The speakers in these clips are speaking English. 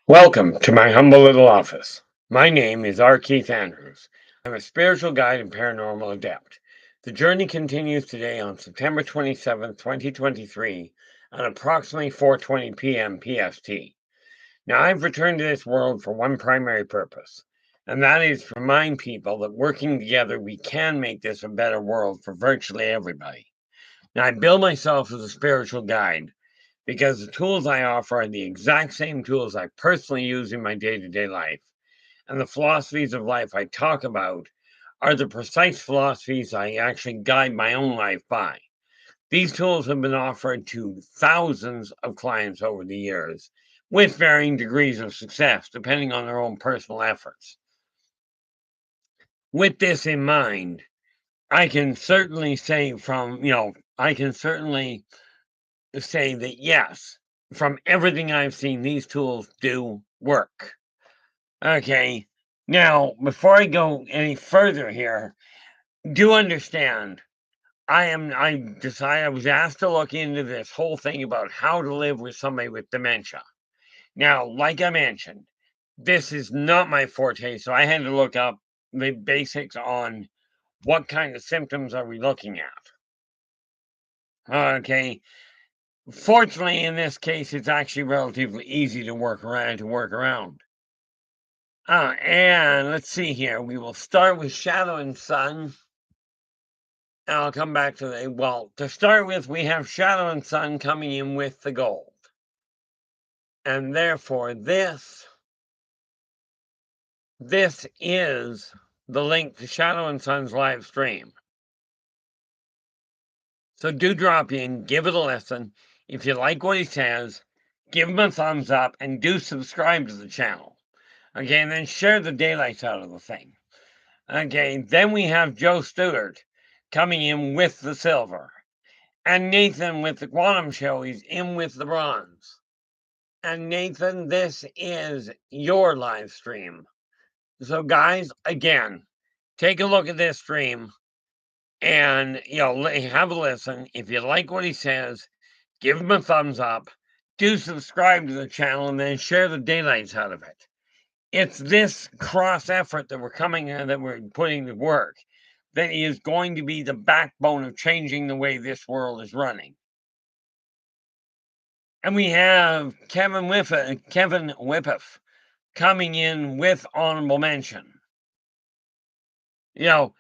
Welcome to my humble little office. My name is R. Keith Andrews. I'm a spiritual guide and paranormal adept. The journey continues today on September 27th, 2023, at approximately 4:20 p.m. PST. Now, I've returned to this world for one primary purpose, and that is to remind people that working together, we can make this a better world for virtually everybody. Now, I bill myself as a spiritual guide because the tools I offer are the exact same tools I personally use in my day-to-day life. And the philosophies of life I talk about are the precise philosophies I actually guide my own life by. These tools have been offered to thousands of clients over the years with varying degrees of success, depending on their own personal efforts. With this in mind, I can certainly say I can certainly say that yes, from everything I've seen, these tools do work. Okay. Now, before I go any further here, do understand I was asked to look into this whole thing about how to live with somebody with dementia. Now, like I mentioned, this is not my forte, so I had to look up the basics on what kind of symptoms are we looking at. Okay. Fortunately, in this case, it's actually relatively easy to work around. And let's see here. We will start with shadow and sun. And I'll come back to to start with, we have shadow and sun coming in with the gold. And therefore, this is the link to Shadow and Sun's live stream. So do drop in, give it a listen. If you like what he says, give him a thumbs up and do subscribe to the channel. Okay, and then share the daylights out of the thing. Okay, then we have Joe Stewart coming in with the silver. And Nathan with the quantum show, he's in with the bronze. And Nathan, this is your live stream. So guys, again, take a look at this stream and have a listen. If you like what he says, give him a thumbs up, do subscribe to the channel, and then share the daylights out of it. It's this cross effort that we're putting to work that is going to be the backbone of changing the way this world is running. And we have Kevin Whippiff coming in with honorable mention. Now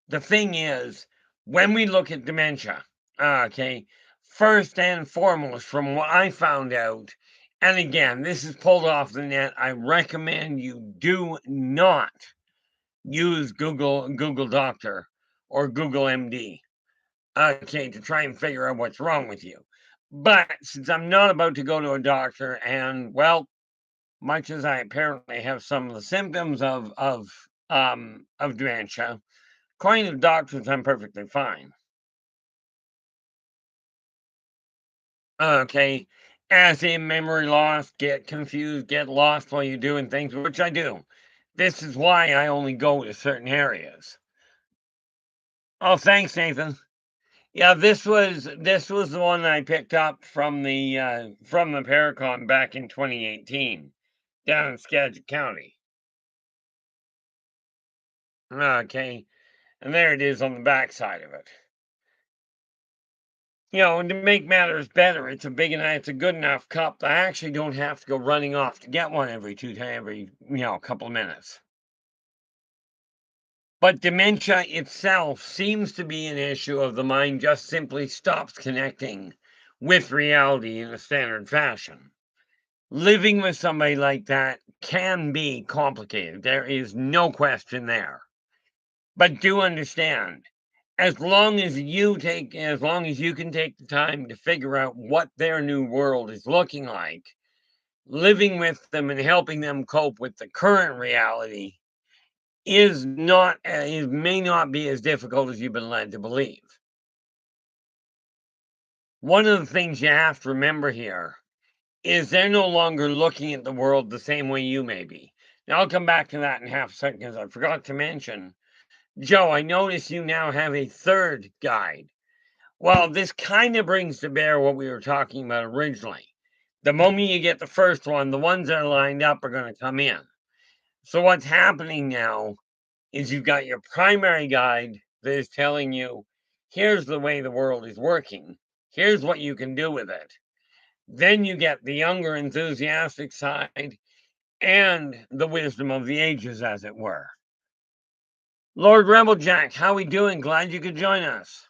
the thing is, when we look at dementia, okay, first and foremost, from what I found out, and again, this is pulled off the net, I recommend you do not use Google Doctor or Google MD, okay, to try and figure out what's wrong with you. But since I'm not about to go to a doctor, and much as I apparently have some of the symptoms of dementia, according to doctors, I'm perfectly fine. Okay, as in memory loss, get confused, get lost while you're doing things, which I do. This is why I only go to certain areas. Oh, thanks, Nathan. Yeah, this was the one I picked up from the Paracon back in 2018 down in Skagit County. Okay, and there it is on the back side of it. And to make matters better, it's a good enough cup that I actually don't have to go running off to get one every couple of minutes. But dementia itself seems to be an issue of the mind just simply stops connecting with reality in a standard fashion. Living with somebody like that can be complicated. There is no question there. But do understand, as long as you can take the time to figure out what their new world is looking like, living with them and helping them cope with the current reality may not be as difficult as you've been led to believe. One of the things you have to remember here is they're no longer looking at the world the same way you may be. Now, I'll come back to that in half a second because I forgot to mention, Joe, I notice you now have a third guide. Well, this kind of brings to bear what we were talking about originally. The moment you get the first one, the ones that are lined up are going to come in. So what's happening now is you've got your primary guide that is telling you, here's the way the world is working. Here's what you can do with it. Then you get the younger, enthusiastic side and the wisdom of the ages, as it were. Lord Reproduction, how we doing? Glad you could join us.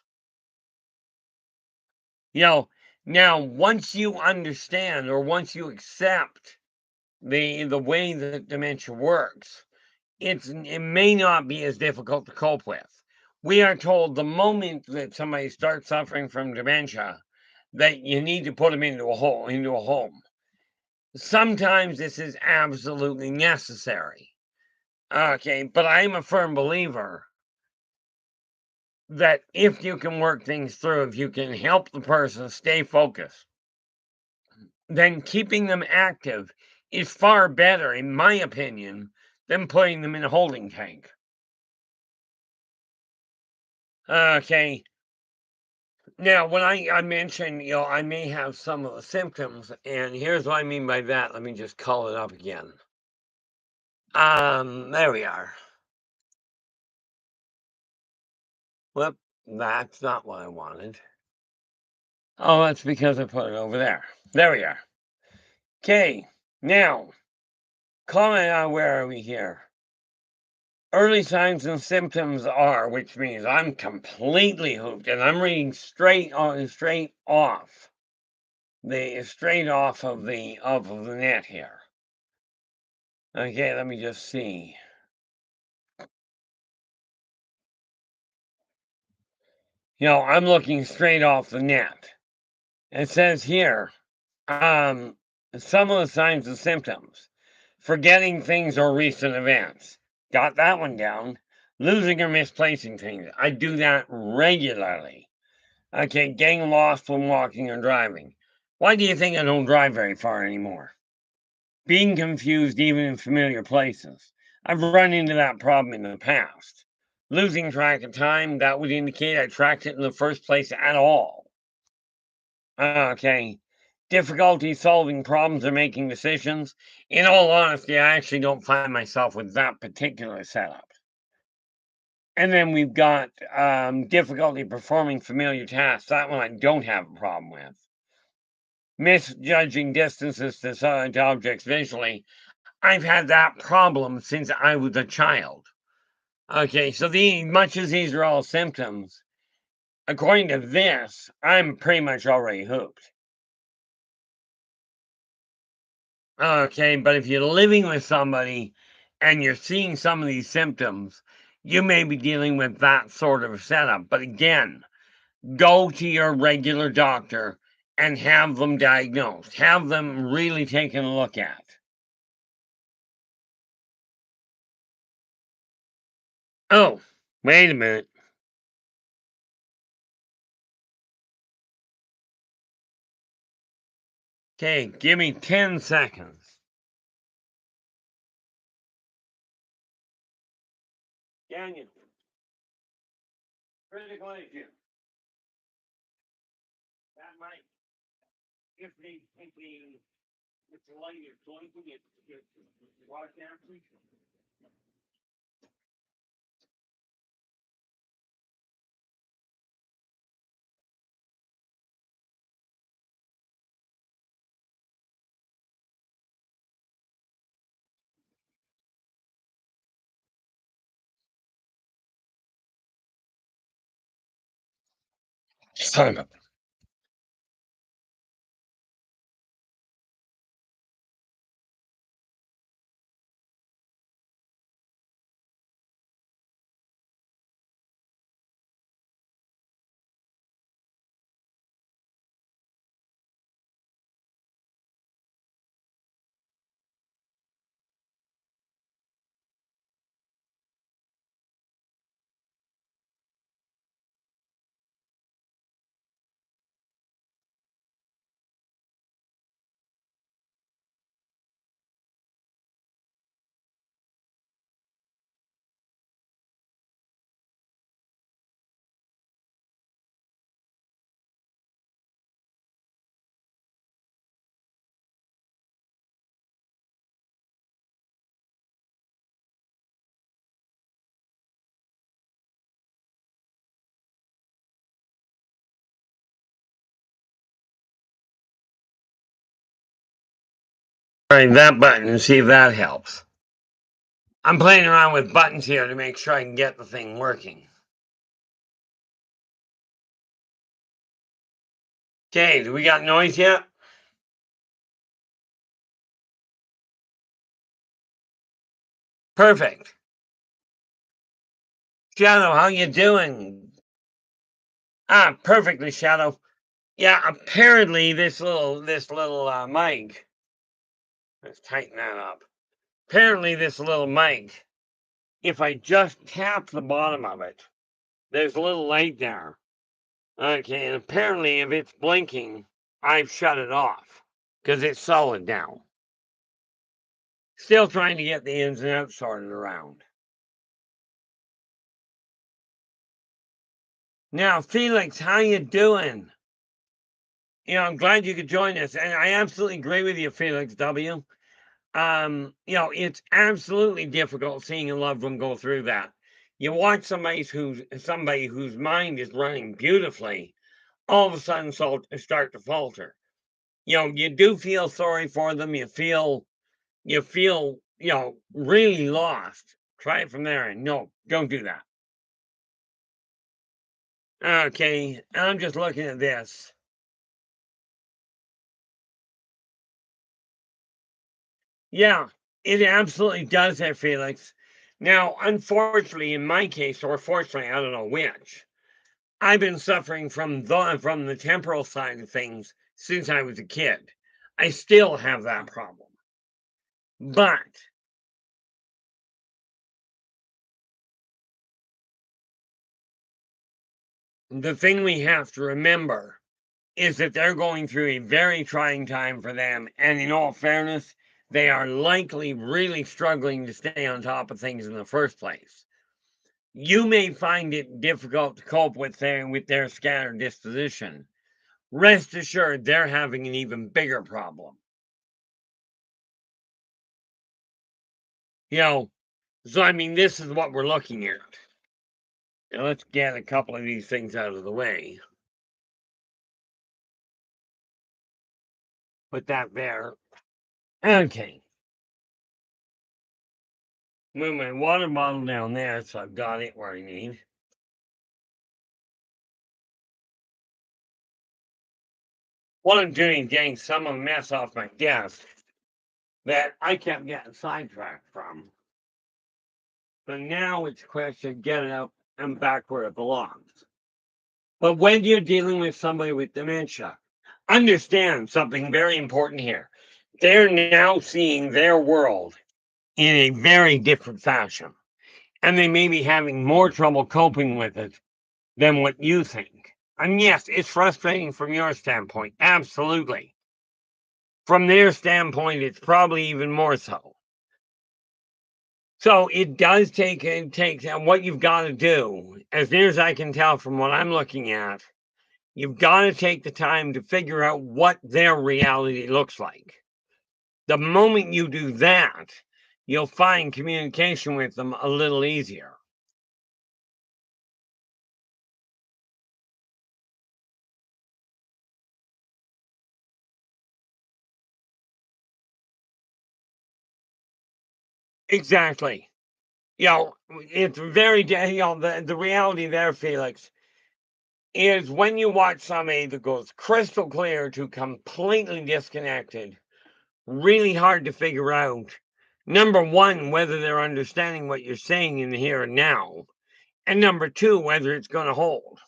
Now once you understand, or once you accept the way that dementia works, it may not be as difficult to cope with. We are told the moment that somebody starts suffering from dementia that you need to put them into a home. Sometimes this is absolutely necessary. Okay, but I'm a firm believer that if you can work things through, if you can help the person stay focused, then keeping them active is far better, in my opinion, than putting them in a holding tank. Okay. Now, when I mentioned, I may have some of the symptoms, and here's what I mean by that. Let me just call it up again. There we are. Whoop, that's not what I wanted. Oh, that's because I put it over there. There we are. Okay, now, comment on where are we here? Early signs and symptoms are, which means I'm completely hooked, and I'm reading straight off of the net here. Okay, let me just see. I'm looking straight off the net. It says here, some of the signs and symptoms: forgetting things or recent events. Got that one down. Losing or misplacing things. I do that regularly. Okay, getting lost when walking or driving. Why do you think I don't drive very far anymore? Being confused even in familiar places. I've run into that problem in the past. Losing track of time, that would indicate I tracked it in the first place at all. Okay. Difficulty solving problems or making decisions. In all honesty, I actually don't find myself with that particular setup. And then we've got difficulty performing familiar tasks. That one I don't have a problem with. Misjudging distances to objects visually. I've had that problem since I was a child. Okay, so much as these are all symptoms, according to this, I'm pretty much already hooked. Okay, but if you're living with somebody and you're seeing some of these symptoms, you may be dealing with that sort of setup. But again, go to your regular doctor and have them diagnosed, have them really taken a look at. Oh, wait a minute. Okay, give me 10 seconds. Daniel, critical issue. That might, if the light is blinking, it's watch after. Son of a Try that button and see if that helps. I'm playing around with buttons here to make sure I can get the thing working. Okay, do we got noise yet? Perfect. Shadow, how you doing? Perfectly, Shadow. Yeah, apparently this little mic. Let's tighten that up. Apparently this little mic, if I just tap the bottom of it, there's a little light there. Okay, and apparently if it's blinking, I've shut it off because it's solid now. Still trying to get the ins and outs sorted around. Now, Felix, how you doing? I'm glad you could join us, and I absolutely agree with you, Felix W. It's absolutely difficult seeing a loved one go through that. You watch somebody whose mind is running beautifully, all of a sudden start to falter. You do feel sorry for them. You feel really lost. Try it from there, and no, don't do that. Okay, I'm just looking at this. Yeah, it absolutely does have Felix. Now, unfortunately, in my case, or fortunately, I don't know which, I've been suffering from the temporal side of things since I was a kid. I still have that problem. But the thing we have to remember is that they're going through a very trying time for them. And in all fairness, they are likely really struggling to stay on top of things in the first place. You may find it difficult to cope with their scattered disposition. Rest assured, they're having an even bigger problem. So I mean, this is what we're looking at. Now let's get a couple of these things out of the way. Put that there. Okay. Move my water bottle down there so I've got it where I need. What I'm doing is getting some of the mess off my desk that I kept getting sidetracked from. But now it's a question of getting up and back where it belongs. But when you're dealing with somebody with dementia, understand something very important here. They're now seeing their world in a very different fashion, and they may be having more trouble coping with it than what you think. And yes, it's frustrating from your standpoint. Absolutely. From their standpoint, it's probably even more so. So it does take what you've got to do, as near as I can tell from what I'm looking at, you've got to take the time to figure out what their reality looks like. The moment you do that, you'll find communication with them a little easier. Exactly. It's very, the reality there, Felix, is when you watch somebody that goes crystal clear to completely disconnected, really hard to figure out, number one, whether they're understanding what you're saying in the here and now, and number two, whether it's going to hold.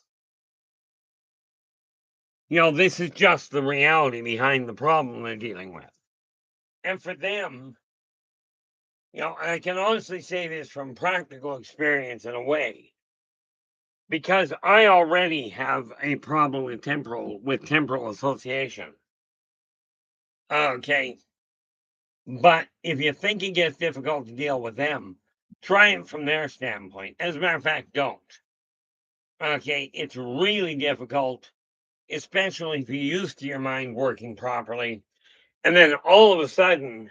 This is just the reality behind the problem they're dealing with. And for them, I can honestly say this from practical experience in a way, because I already have a problem with temporal association. Okay. But if you think it gets difficult to deal with them, try it from their standpoint. As a matter of fact, don't. Okay. It's really difficult, especially if you're used to your mind working properly. And then all of a sudden,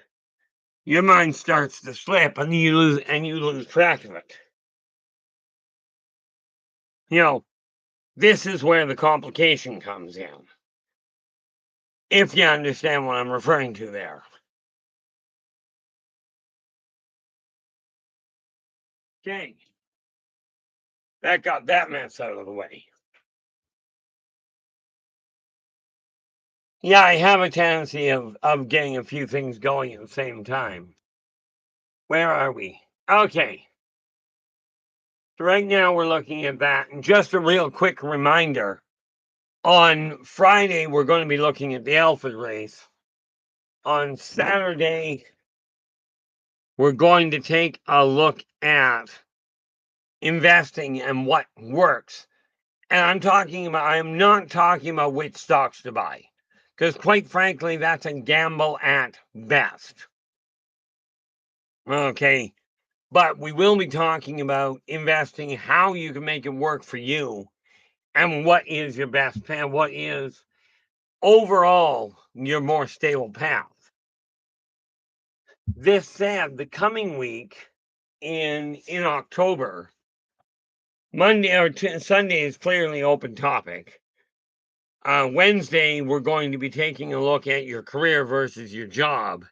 your mind starts to slip and you lose track of it. This is where the complication comes in. If you understand what I'm referring to there. Okay, that got that mess out of the way. Yeah, I have a tendency of getting a few things going at the same time. Where are we? Okay. So right now we're looking at that. And just a real quick reminder, on Friday we're going to be looking at the alpha race. On Saturday, we're going to take a look at investing and what works. And I am not talking about which stocks to buy, because quite frankly, that's a gamble at best. Okay. But we will be talking about investing, how you can make it work for you, and what is your best path, what is overall your more stable path. This said, the coming week in October, Monday or Sunday is clearly open topic. Wednesday, we're going to be taking a look at your career versus your job.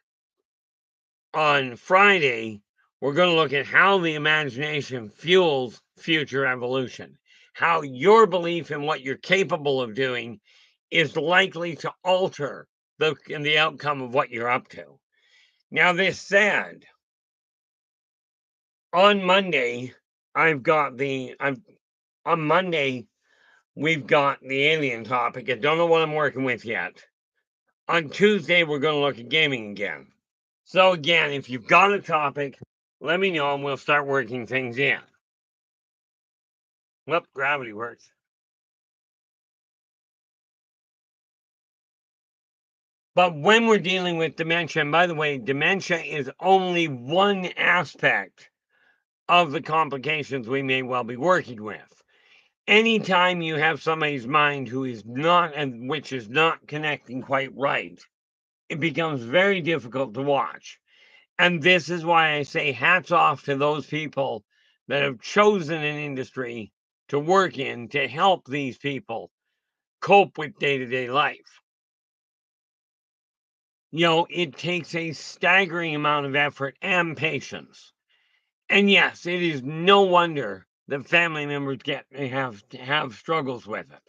On Friday, we're going to look at how the imagination fuels future evolution, how your belief in what you're capable of doing is likely to alter the outcome of what you're up to. Now, this said, on Monday, on Monday, we've got the alien topic. I don't know what I'm working with yet. On Tuesday, we're going to look at gaming again. So again, if you've got a topic, let me know and we'll start working things in. Well, gravity works. But when we're dealing with dementia, and by the way, dementia is only one aspect of the complications we may well be working with. Anytime you have somebody's mind who is not, and which is not connecting quite right, it becomes very difficult to watch. And this is why I say hats off to those people that have chosen an industry to work in to help these people cope with day-to-day life. It takes a staggering amount of effort and patience. And yes, it is no wonder that family members have struggles with it.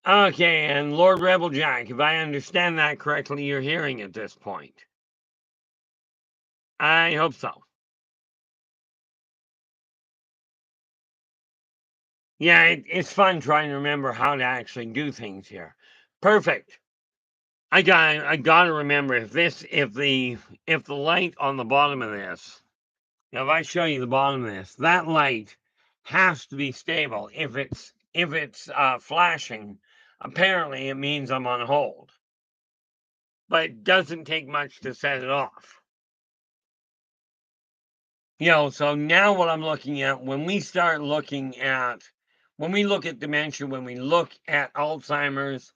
Okay, and Lord Rebel Jack, if I understand that correctly, you're hearing at this point. I hope so. Yeah, it's fun trying to remember how to actually do things here. Perfect. I gotta remember if the light on the bottom of this, now if I show you the bottom of this, that light has to be stable. If it's flashing, apparently it means I'm on hold. But it doesn't take much to set it off. So now what I'm looking at, when we look at dementia, when we look at Alzheimer's,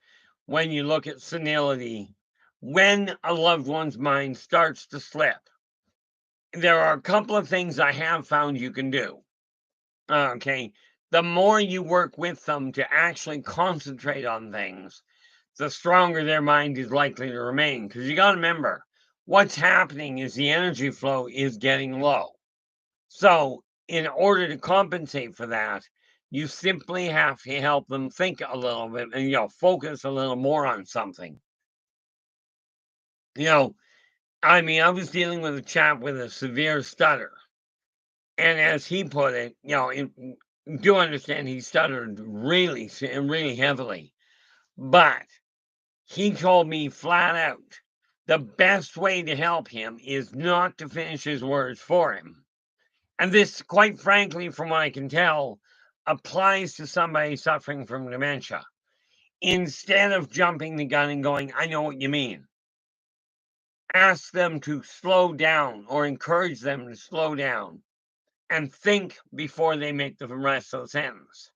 when you look at senility, when a loved one's mind starts to slip, there are a couple of things I have found you can do. Okay. The more you work with them to actually concentrate on things, the stronger their mind is likely to remain. Because you got to remember, what's happening is the energy flow is getting low. So, in order to compensate for that, you simply have to help them think a little bit and, focus a little more on something. I was dealing with a chap with a severe stutter. And as he put it, do understand he stuttered really, really heavily. But he told me flat out the best way to help him is not to finish his words for him. And this, quite frankly, from what I can tell, applies to somebody suffering from dementia. Instead of jumping the gun and going, I know what you mean, ask them to slow down or encourage them to slow down and think before they make the rest of the sentence.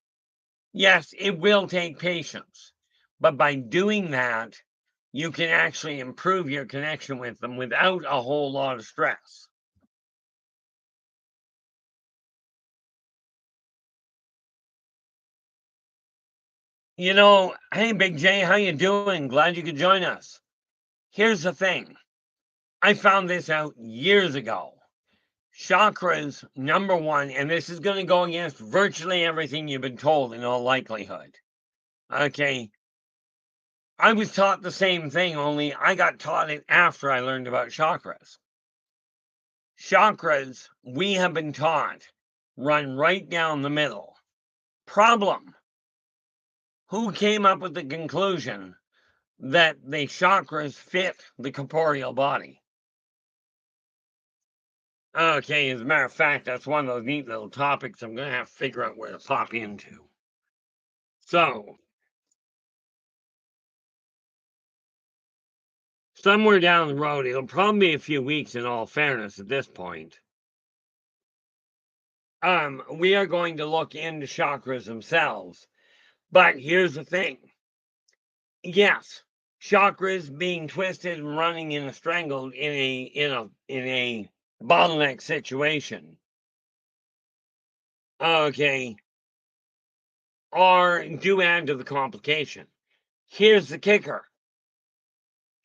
Yes, it will take patience, but by doing that, you can actually improve your connection with them without a whole lot of stress. Hey Big J, how you doing? Glad you could join us. Here's the thing. I found this out years ago. Chakras, number one, and this is going to go against virtually everything you've been told in all likelihood. Okay. I was taught the same thing, only I got taught it after I learned about chakras. Chakras, we have been taught, run right down the middle. Problem. Who came up with the conclusion that the chakras fit the corporeal body? Okay, as a matter of fact, that's one of those neat little topics I'm going to have to figure out where to pop into. So, somewhere down the road, it'll probably be a few weeks in all fairness at this point, we are going to look into chakras themselves. But here's the thing. Yes, chakras being twisted and running and strangled in a bottleneck situation. Okay, or do add to the complication. Here's the kicker.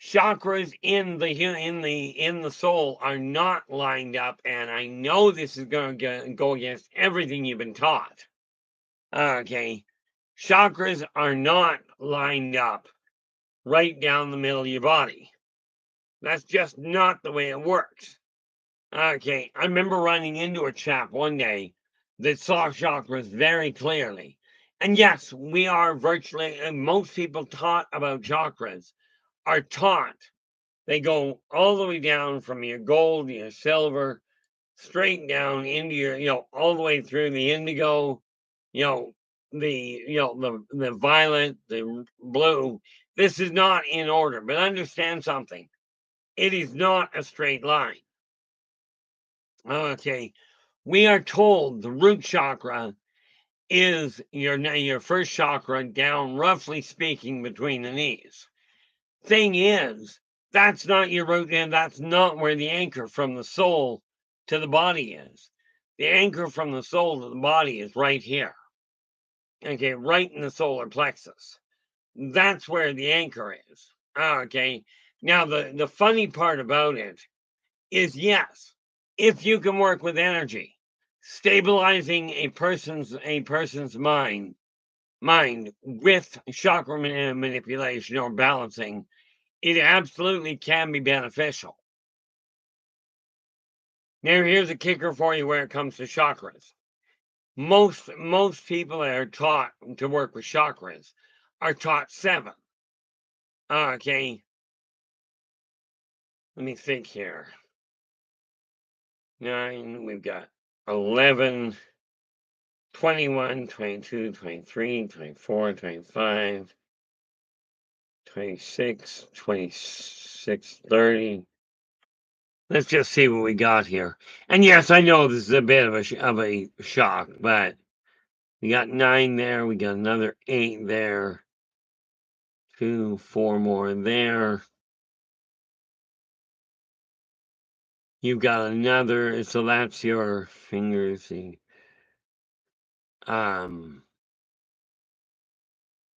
Chakras in the soul are not lined up, and I know this is going to go against everything you've been taught. Okay, chakras are not lined up right down the middle of your body. That's just not the way it works. Okay, I remember running into a chap one day that saw chakras very clearly. And yes, we are virtually, and most people taught about chakras are taught. They go all the way down from your gold to your silver, straight down into your, all the way through the indigo, the violet, the blue. This is not in order, but understand something. It is not a straight line. Okay. We are told the root chakra is your first chakra down, roughly speaking, between the knees. Thing is, that's not your root, and that's not where the anchor from the soul to the body is. The anchor from the soul to the body is right here. Okay, right in the solar plexus. That's where the anchor is. Okay. Now the funny part about it is, yes, if you can work with energy, stabilizing a person's mind with chakra manipulation or balancing, it absolutely can be beneficial. Now here's a kicker for you where it comes to chakras. Most people that are taught to work with chakras are taught 7. Okay. Let me think here. 9, we've got 11, 21, 22, 23, 24, 25, 26, 26, 30. Let's just see what we got here. And yes, I know this is a bit of a shock, but we got 9 there. We got another 8 there. 2, 4 more there. You've got another, so that's your fingers. We'll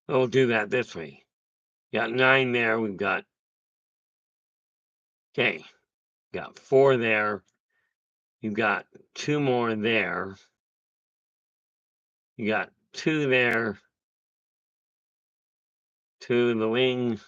do that this way. Got 9 there. We've got, okay, got 4 there. You've got 2 more there. You got 2 there. 2 in the wing.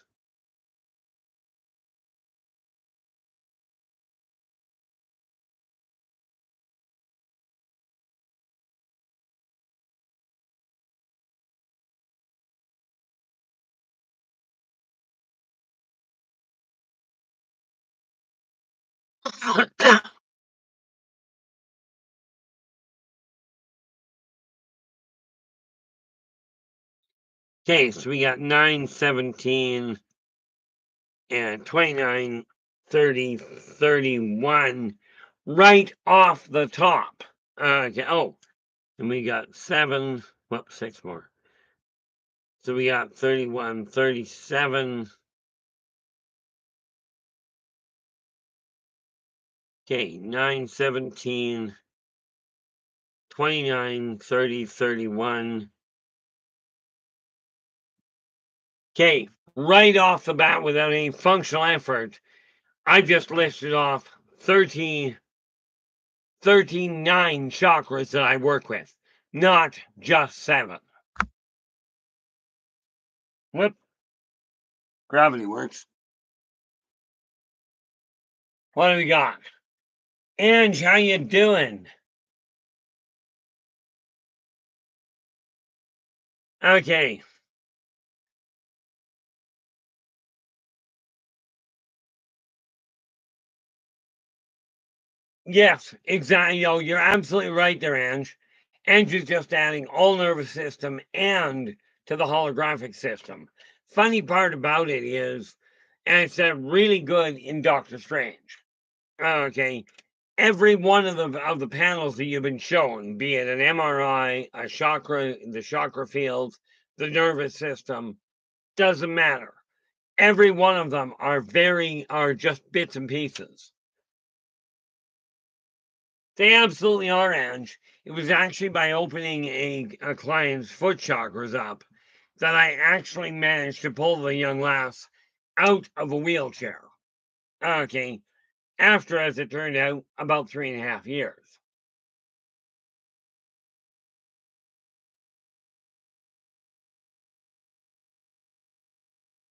Okay, so we got 9, 17, and 29, 30, 31 right off the top. Okay, oh, and we got 7, well, 6 more. So we got 31, 37. Okay, 9, 17, 29, 30, 31. Okay, right off the bat without any functional effort, I've just listed off 39 chakras that I work with, not just 7. Whoop, gravity works. What do we got? Ange, how you doing? Okay. Yes, exactly. You're absolutely right there, Ange. Ange is just adding all nervous system and to the holographic system. Funny part about it is, and it's really good in Doctor Strange. Okay, every one of the panels that you've been shown, be it an MRI, a chakra, the chakra fields, the nervous system, doesn't matter. Every one of them are just bits and pieces. They absolutely are, Ange. It was actually by opening a client's foot chakras up that I actually managed to pull the young lass out of a wheelchair. Okay, after, as it turned out, about 3.5 years.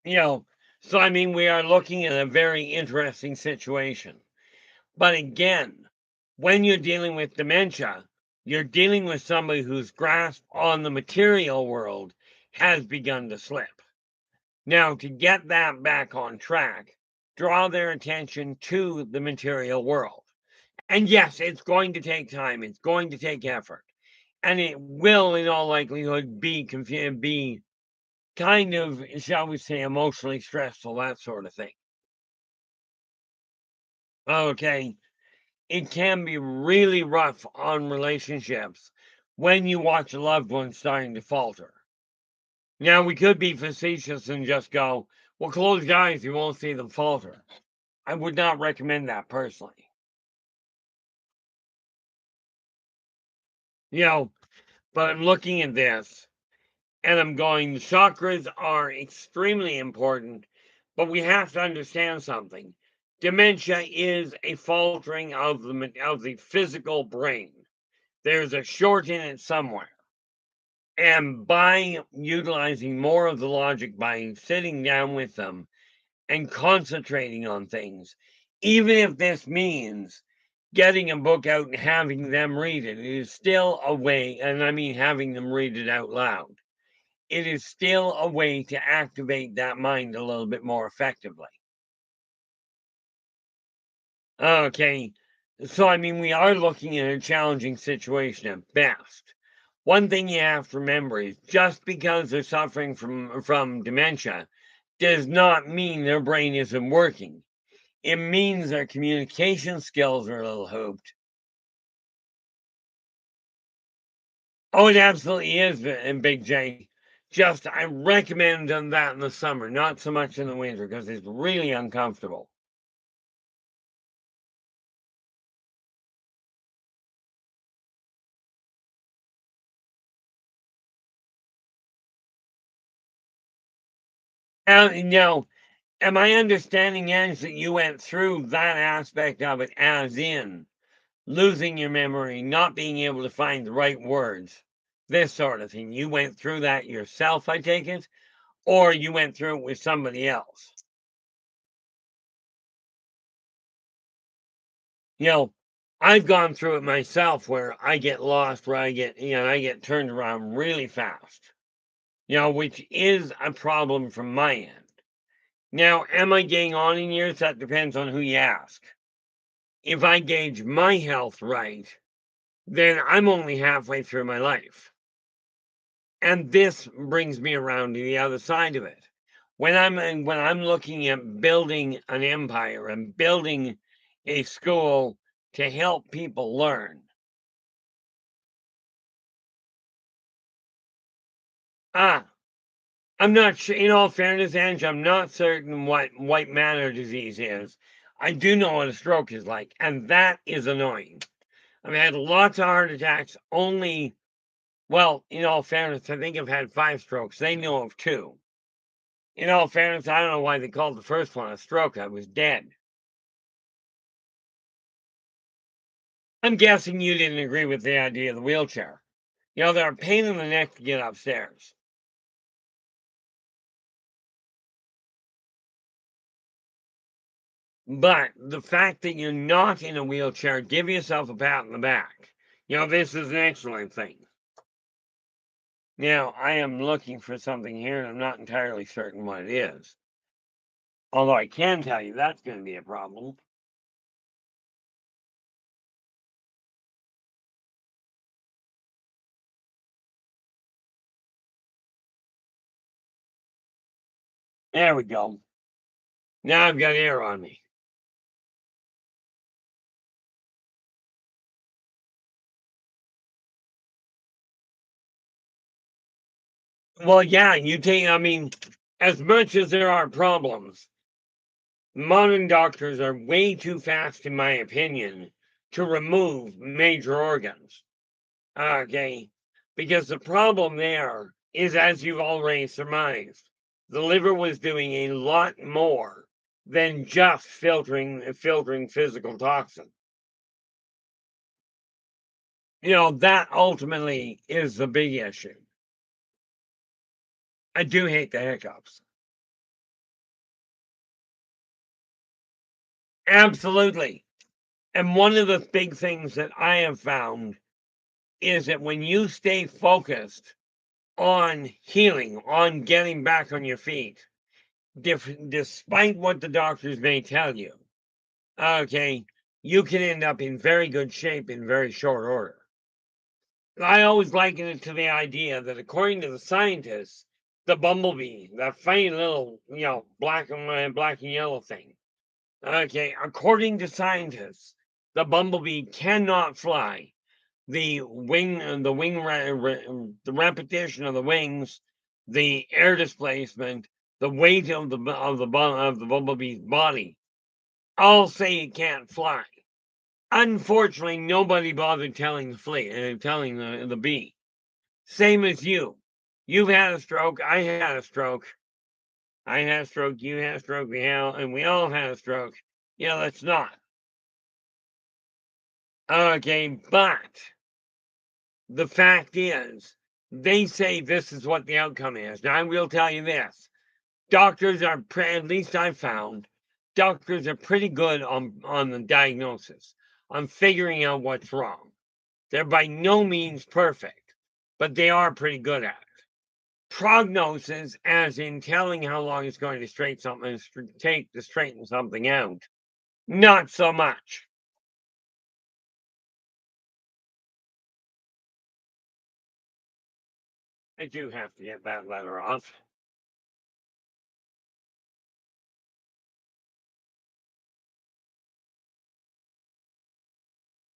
You know, so I mean, we are looking at a very interesting situation. But again, when you're dealing with dementia, you're dealing with somebody whose grasp on the material world has begun to slip. Now, to get that back on track, draw their attention to the material world. And yes, it's going to take time, it's going to take effort, and it will, in all likelihood, be kind of, shall we say, emotionally stressful, that sort of thing. Okay, it can be really rough on relationships when you watch a loved one starting to falter. Now, we could be facetious and just go, well, close your eyes, you won't see them falter. I would not recommend that personally. You know, but I'm looking at this and I'm going, the chakras are extremely important, but we have to understand something. Dementia is a faltering of the physical brain. There's a short in it somewhere. And by utilizing more of the logic, by sitting down with them and concentrating on things, even if this means getting a book out and having them read it, it is still a way, and I mean having them read it out loud. It is still a way to activate that mind a little bit more effectively. Okay, so I mean, we are looking at a challenging situation at best. One thing you have to remember is just because they're suffering from dementia does not mean their brain isn't working. It means their communication skills are a little hooped. Oh, it absolutely is in Big J. Just I recommend doing that in the summer, not so much in the winter because it's really uncomfortable. Now, am I understanding, Ange, that you went through that aspect of it as in losing your memory, not being able to find the right words, this sort of thing? You went through that yourself, I take it, or you went through it with somebody else? You know, I've gone through it myself where I get lost, where I get turned around really fast, which is a problem from my end. Now, am I getting on in years? That depends on who you ask. If I gauge my health right, then I'm only halfway through my life. And this brings me around to the other side of it. When I'm looking at building an empire and building a school to help people learn. Ah, I'm not sure. In all fairness, Ange, I'm not certain what white matter disease is. I do know what a stroke is like, and that is annoying. I've had lots of heart attacks. Well, in all fairness, I think I've had 5 strokes. They know of 2. In all fairness, I don't know why they called the first one a stroke. I was dead. I'm guessing you didn't agree with the idea of the wheelchair. They're a pain in the neck to get upstairs. But the fact that you're not in a wheelchair, give yourself a pat on the back. This is an excellent thing. Now, I am looking for something here, and I'm not entirely certain what it is. Although I can tell you that's going to be a problem. There we go. Now I've got air on me. Well, yeah, as much as there are problems, modern doctors are way too fast, in my opinion, to remove major organs. Okay. Because the problem there is, as you've already surmised, the liver was doing a lot more than just filtering physical toxin. That ultimately is the big issue. I do hate the hiccups. Absolutely. And one of the big things that I have found is that when you stay focused on healing, on getting back on your feet, despite what the doctors may tell you, okay, you can end up in very good shape in very short order. I always liken it to the idea that, according to the scientists, the bumblebee, that funny little, black and yellow thing, okay, according to scientists, the bumblebee cannot fly. The repetition of the wings, the air displacement, the weight of the bumblebee's body, all say it can't fly. Unfortunately, nobody bothered telling telling the bee. Same as you. You've had a stroke. I had a stroke. I had a stroke. You had a stroke. We all had a stroke. Let's not. Okay, but the fact is, they say this is what the outcome is. Now, I will tell you this: doctors are, at least I've found, doctors are pretty good on the diagnosis, on figuring out what's wrong. They're by no means perfect, but they are pretty good at it. Prognosis, as in telling how long it's going to take to straighten something out, not so much. I do have to get that letter off.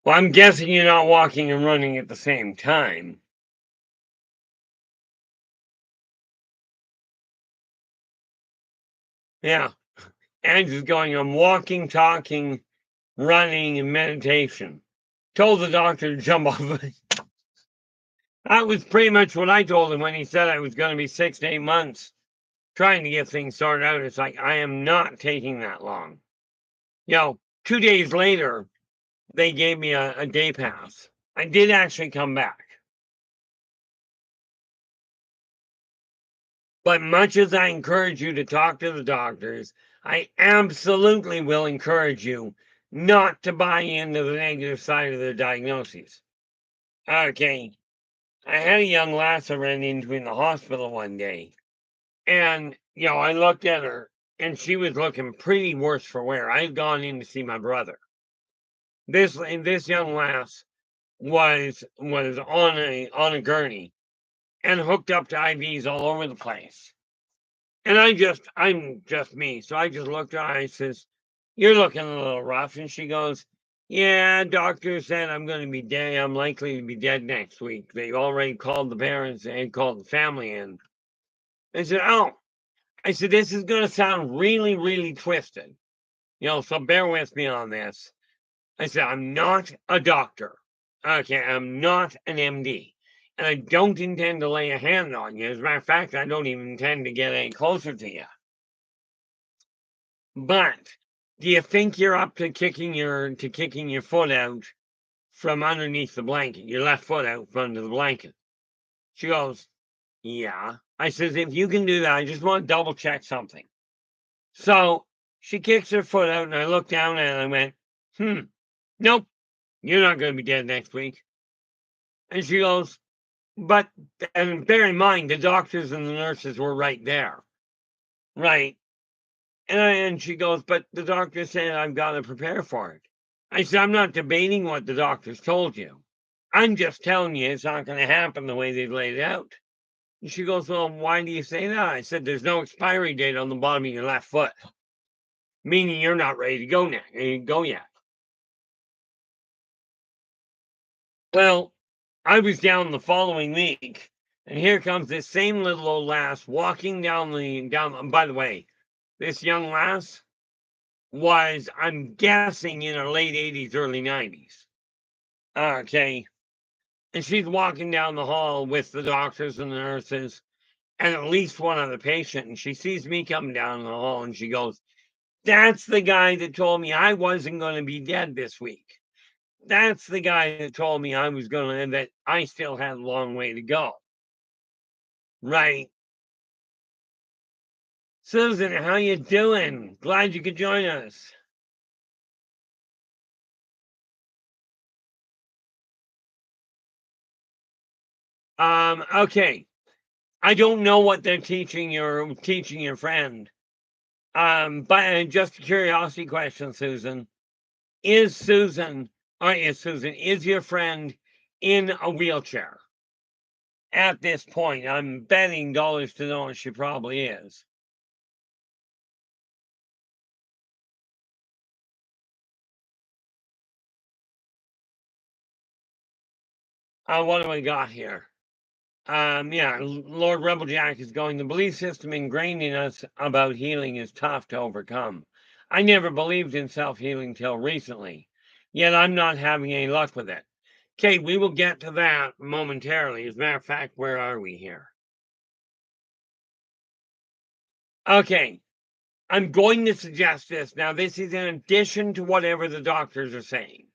Well, I'm guessing you're not walking and running at the same time. Yeah. Andrew's going, I'm walking, talking, running, and meditation. Told the doctor to jump off. That was pretty much what I told him when he said I was going to be 6 to 8 months trying to get things sorted out. It's like, I am not taking that long. 2 days later, they gave me a day pass. I did actually come back. But much as I encourage you to talk to the doctors, I absolutely will encourage you not to buy into the negative side of their diagnoses. Okay. I had a young lass I ran into in the hospital one day. And, I looked at her and she was looking pretty worse for wear. I had gone in to see my brother. This young lass was on a gurney and hooked up to IVs all over the place. And I'm just me. So I just looked at her. I says, "You're looking a little rough." And she goes, "Yeah, doctor said I'm going to be dead. I'm likely to be dead next week. They already called the parents and called the family in." I said, "Oh," I said, "this is going to sound really, really twisted. So bear with me on this." I said, "I'm not a doctor. Okay, I'm not an MD. And I don't intend to lay a hand on you. As a matter of fact, I don't even intend to get any closer to you. But do you think you're up to kicking your foot out from underneath the blanket, your left foot out from under the blanket. She goes, yeah. I says, if you can do that, I just want to double check something. So she kicks her foot out, and I looked down at it and I went, nope, you're not going to be dead next week. And she goes, but, and bear in mind, the doctors and the nurses were right there. Right. And she goes, but the doctor said I've got to prepare for it. I said, I'm not debating what the doctors told you. I'm just telling you it's not going to happen the way they've laid it out. And she goes, well, why do you say that? I said, there's no expiry date on the bottom of your left foot, meaning you're not ready to go yet. Well, I was down the following week, and here comes this same little old lass walking down. By the way, this young lass was, I'm guessing, in her late 80s, early 90s. Okay. And she's walking down the hall with the doctors and the nurses and at least one other patient. And she sees me coming down the hall and she goes, that's the guy that told me I wasn't going to be dead this week. That's the guy that told me I was going to, and that I still had a long way to go. Right. Susan, how you doing? Glad you could join us. Okay. I don't know what they're teaching your friend. But just a curiosity question, Susan. Is your friend in a wheelchair at this point? I'm betting dollars to dollars she probably is. What do we got here? Yeah, Lord Reproduction is going, the belief system ingrained in us about healing is tough to overcome. I never believed in self-healing till recently, yet I'm not having any luck with it. Okay, we will get to that momentarily. As a matter of fact, where are we here? Okay, I'm going to suggest this. Now, this is in addition to whatever the doctors are saying.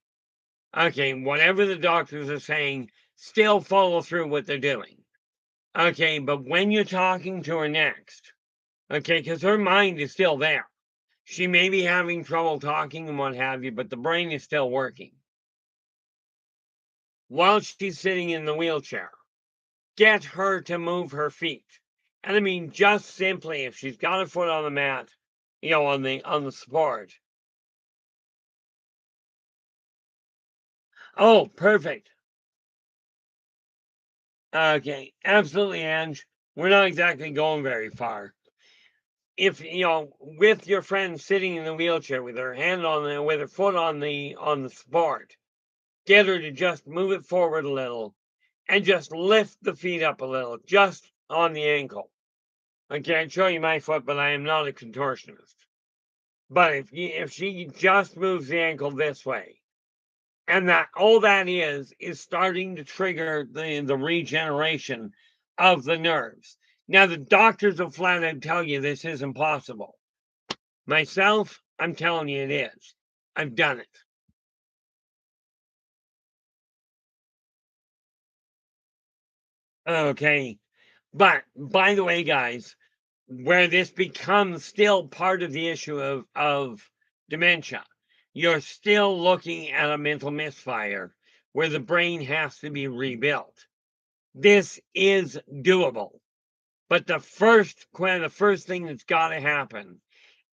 Okay, whatever the doctors are saying, still follow through what they're doing. Okay, but when you're talking to her next, okay, because her mind is still there. She may be having trouble talking and what have you, but the brain is still working. While she's sitting in the wheelchair, get her to move her feet. And I mean, just simply, if she's got a foot on the mat, on the support. Oh, perfect. Okay, absolutely, Ange. We're not exactly going very far. If with your friend sitting in the wheelchair with her with her foot on the support, get her to just move it forward a little and just lift the feet up a little, just on the ankle. I can't show you my foot, but I am not a contortionist. But if she just moves the ankle this way, and that all that is starting to trigger the regeneration of the nerves. Now, the doctors will flat out tell you this isn't possible. Myself, I'm telling you it is. I've done it. Okay. But by the way, guys, where this becomes still part of the issue of dementia, you're still looking at a mental misfire where the brain has to be rebuilt. This is doable. But the first thing that's got to happen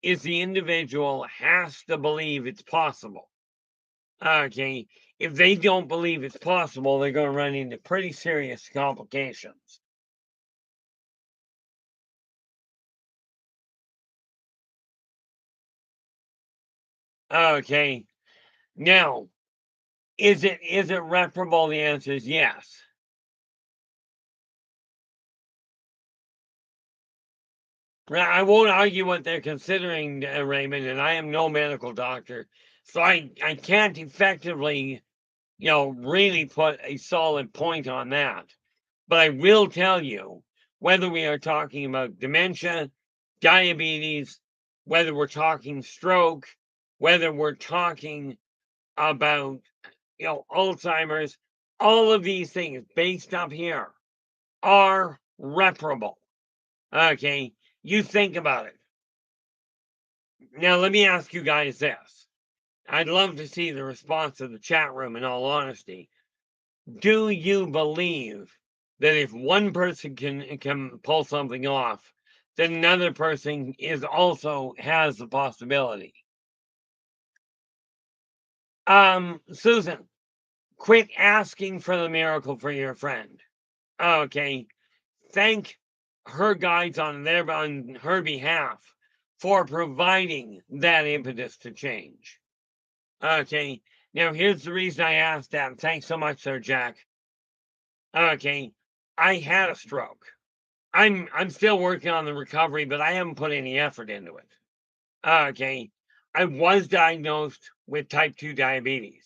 is the individual has to believe it's possible. Okay. If they don't believe it's possible, they're going to run into pretty serious complications. Okay. Now, is it reparable? The answer is yes. I won't argue what they're considering, Raymond, and I am no medical doctor, so I can't effectively, really put a solid point on that. But I will tell you, whether we are talking about dementia, diabetes, whether we're talking stroke, whether we're talking about Alzheimer's, all of these things based up here are reparable. Okay, you think about it. Now, let me ask you guys this. I'd love to see the response of the chat room, in all honesty. Do you believe that if one person can pull something off, then another person also has the possibility? Susan, quit asking for the miracle for your friend. Okay, thank her guides on her behalf for providing that impetus to change. Okay, now here's the reason I asked that. Thanks so much, Sir Jack. Okay, I had a stroke. I'm still working on the recovery, but I haven't put any effort into it. Okay, I was diagnosed with type 2 diabetes.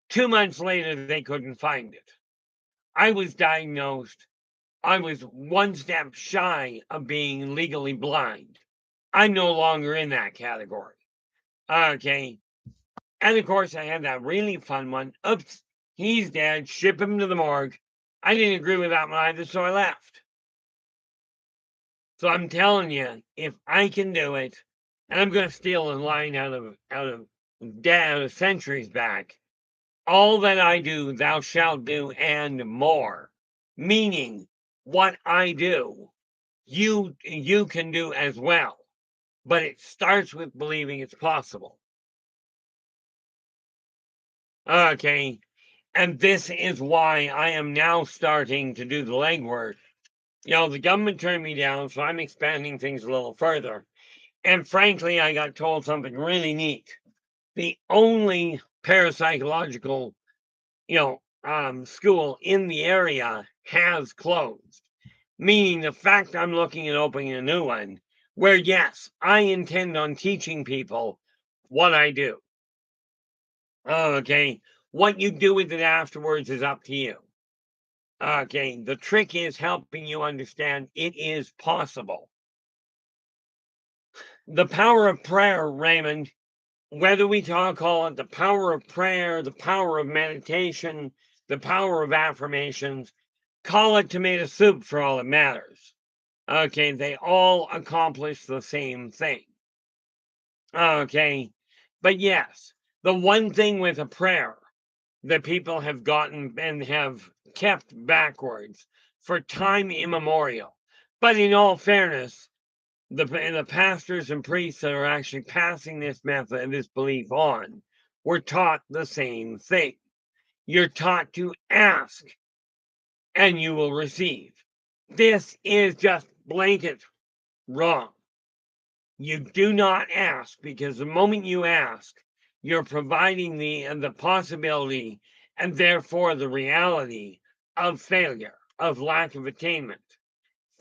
2 months later, they couldn't find it. I was diagnosed. I was one step shy of being legally blind. I'm no longer in that category. Okay. And of course, I had that really fun one. Oops, he's dead. Ship him to the morgue. I didn't agree with that one either, so I left. So I'm telling you, if I can do it, and I'm going to steal a line out of centuries back. All that I do, thou shalt do, and more. Meaning, what I do, you can do as well. But it starts with believing it's possible. Okay, and this is why I am now starting to do the legwork. The government turned me down, so I'm expanding things a little further. And frankly, I got told something really neat. The only parapsychological, school in the area has closed. Meaning the fact I'm looking at opening a new one, where yes, I intend on teaching people what I do. Okay, what you do with it afterwards is up to you. Okay, the trick is helping you understand it is possible. The power of prayer, Raymond, whether we call it the power of prayer, the power of meditation, the power of affirmations, call it tomato soup for all it matters. Okay, they all accomplish the same thing. Okay, but yes, the one thing with a prayer that people have gotten and have kept backwards for time immemorial. But in all fairness, the pastors and priests that are actually passing this method and this belief on were taught the same thing. You're taught to ask and you will receive. This is just blanket wrong. You do not ask, because the moment you ask, you're providing the possibility and therefore the reality of failure, of lack of attainment.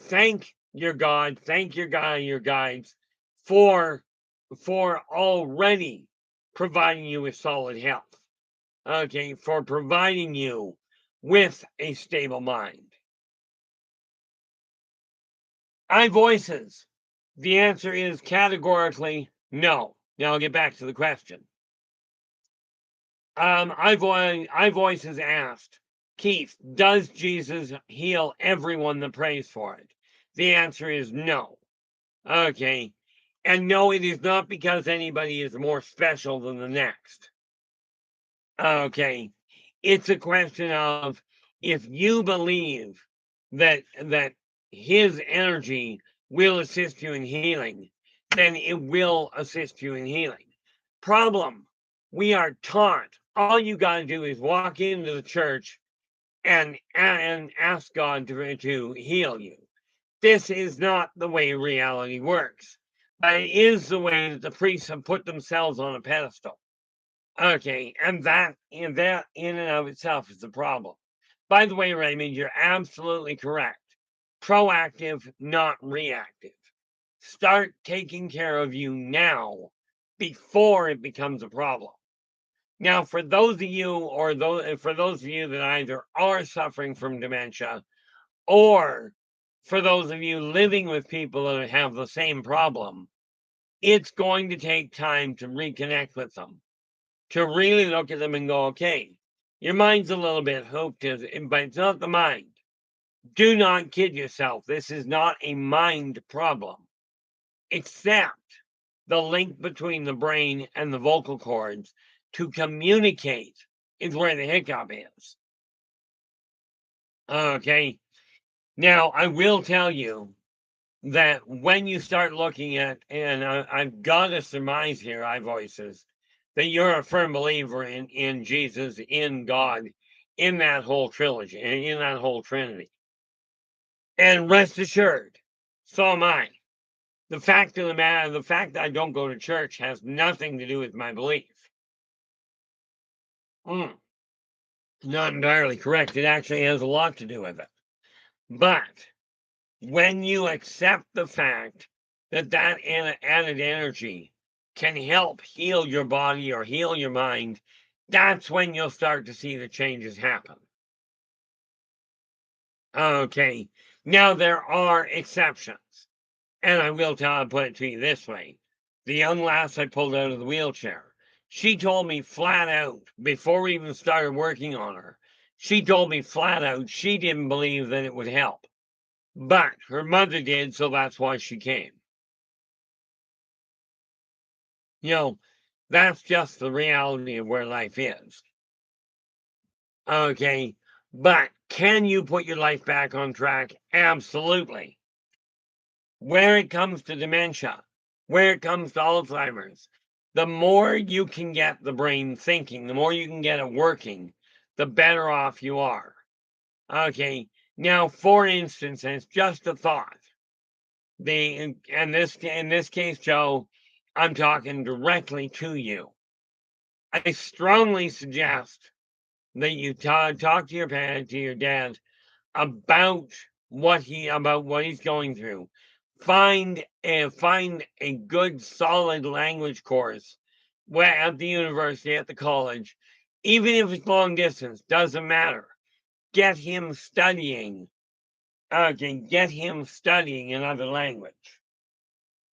Thank your God, thank your guides for already providing you with solid health. Okay, for providing you with a stable mind. I voices. The answer is categorically no. Now I'll get back to the question. I voices asked, Keith, does Jesus heal everyone that prays for it? The answer is no. Okay. And no, it is not because anybody is more special than the next. Okay. It's a question of, if you believe that his energy will assist you in healing, then it will assist you in healing. Problem, we are taught all you got to do is walk into the church and ask God to heal you. This is not the way reality works, but it is the way that the priests have put themselves on a pedestal. Okay, and that in and of itself is the problem. By the way, Raymond, you're absolutely correct. Proactive, not reactive. Start taking care of you now before it becomes a problem. Now, for those of you that either are suffering from dementia, or for those of you living with people that have the same problem, it's going to take time to reconnect with them, to really look at them and go, okay, Your mind's a little bit hooked, but it's not the mind. Do not kid yourself. This is not a mind problem, except the link between the brain and the vocal cords to communicate is where the hiccup is. Okay. Now, I will tell you that when you start looking at, and I've got to surmise here, iVoices, that you're a firm believer in Jesus, in God, in that whole trilogy, in that whole Trinity. And rest assured, so am I. The fact of the matter, the fact that I don't go to church has nothing to do with my belief. Not entirely correct. It actually has a lot to do with it. But when you accept the fact that that added energy can help heal your body or heal your mind, that's when you'll start to see the changes happen. Okay. Now, there are exceptions. And I will put it to you this way. The young lass I pulled out of the wheelchair, she told me flat out, before we even started working on her, she told me flat out she didn't believe that it would help. But her mother did, so that's why she came. You know, that's just the reality of where life is. Okay. But can you put your life back on track? Absolutely. Where it comes to dementia, where it comes to Alzheimer's, the more you can get the brain thinking, the more you can get it working, the better off you are. Okay. Now, for instance, and it's just a thought. In this case, Joe, I'm talking directly to you. I strongly suggest that you talk to your parent, to your dad, about what he's going through. Find a good solid language course where at the university, at the college, even if it's long distance, doesn't matter. Get him studying. Okay, get him studying another language.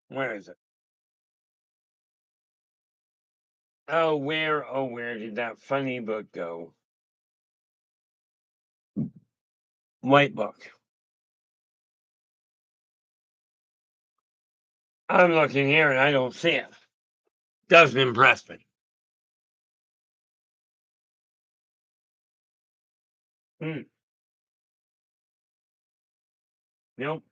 Where is it? Where did that funny book go? White book. I'm looking here and I don't see it. Doesn't impress me. Nope.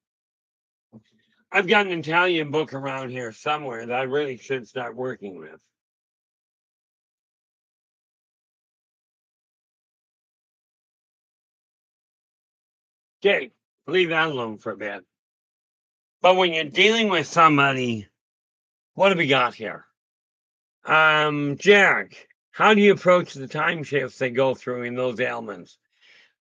I've got an Italian book around here somewhere that I really should start working with. Okay, leave that alone for a bit. But when you're dealing with somebody, what have we got here? Jack, how do you approach the time shifts they go through in those ailments?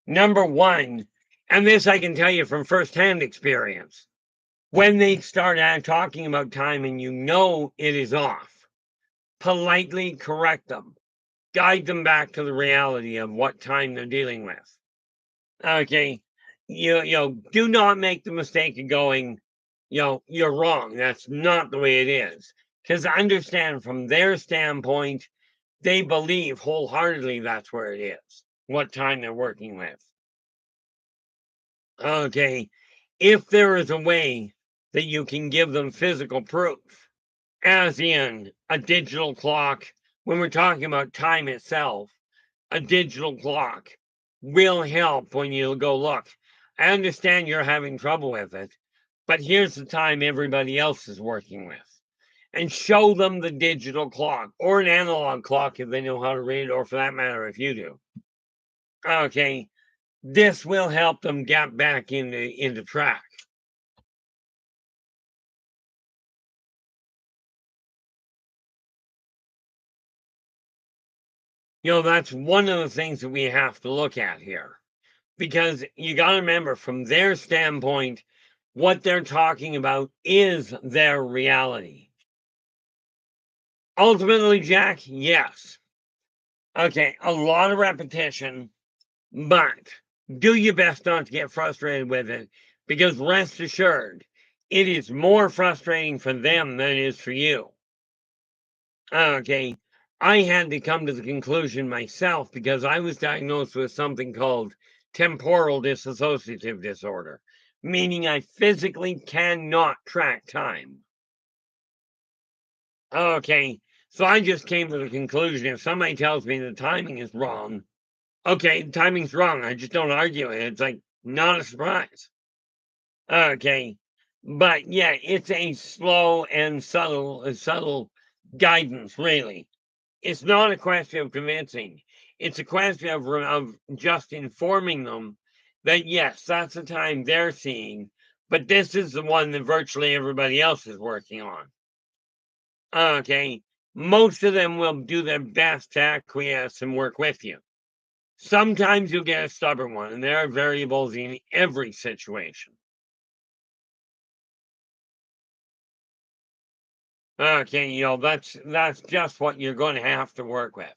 Number one, and this I can tell you from firsthand experience, when they start talking about time and you know it is off, politely correct them, guide them back to the reality of what time they're dealing with. Okay, do not make the mistake of going, you're wrong. That's not the way it is. Because understand from their standpoint, they believe wholeheartedly that's where it is, what time they're working with. Okay, if there is a way that you can give them physical proof, as in a digital clock, when we're talking about time itself, a digital clock will help when you go, look, I understand you're having trouble with it, but here's the time everybody else is working with. And show them the digital clock or an analog clock if they know how to read, or for that matter, if you do. Okay, this will help them get back into track. That's one of the things that we have to look at here. Because you got to remember, from their standpoint, what they're talking about is their reality. Ultimately, Jack, yes. Okay, a lot of repetition, but do your best not to get frustrated with it, because rest assured, it is more frustrating for them than it is for you. Okay, I had to come to the conclusion myself because I was diagnosed with something called temporal dissociative disorder, meaning I physically cannot track time. Okay, so I just came to the conclusion if somebody tells me the timing is wrong, okay, timing's wrong. I just don't argue it. It's like not a surprise. Okay, but yeah, it's a slow and subtle guidance, really. It's not a question of convincing. It's a question of just informing them that yes, that's the time they're seeing, but this is the one that virtually everybody else is working on. Okay, most of them will do their best to acquiesce and work with you. Sometimes you'll get a stubborn one, and there are variables in every situation. Okay, that's just what you're going to have to work with.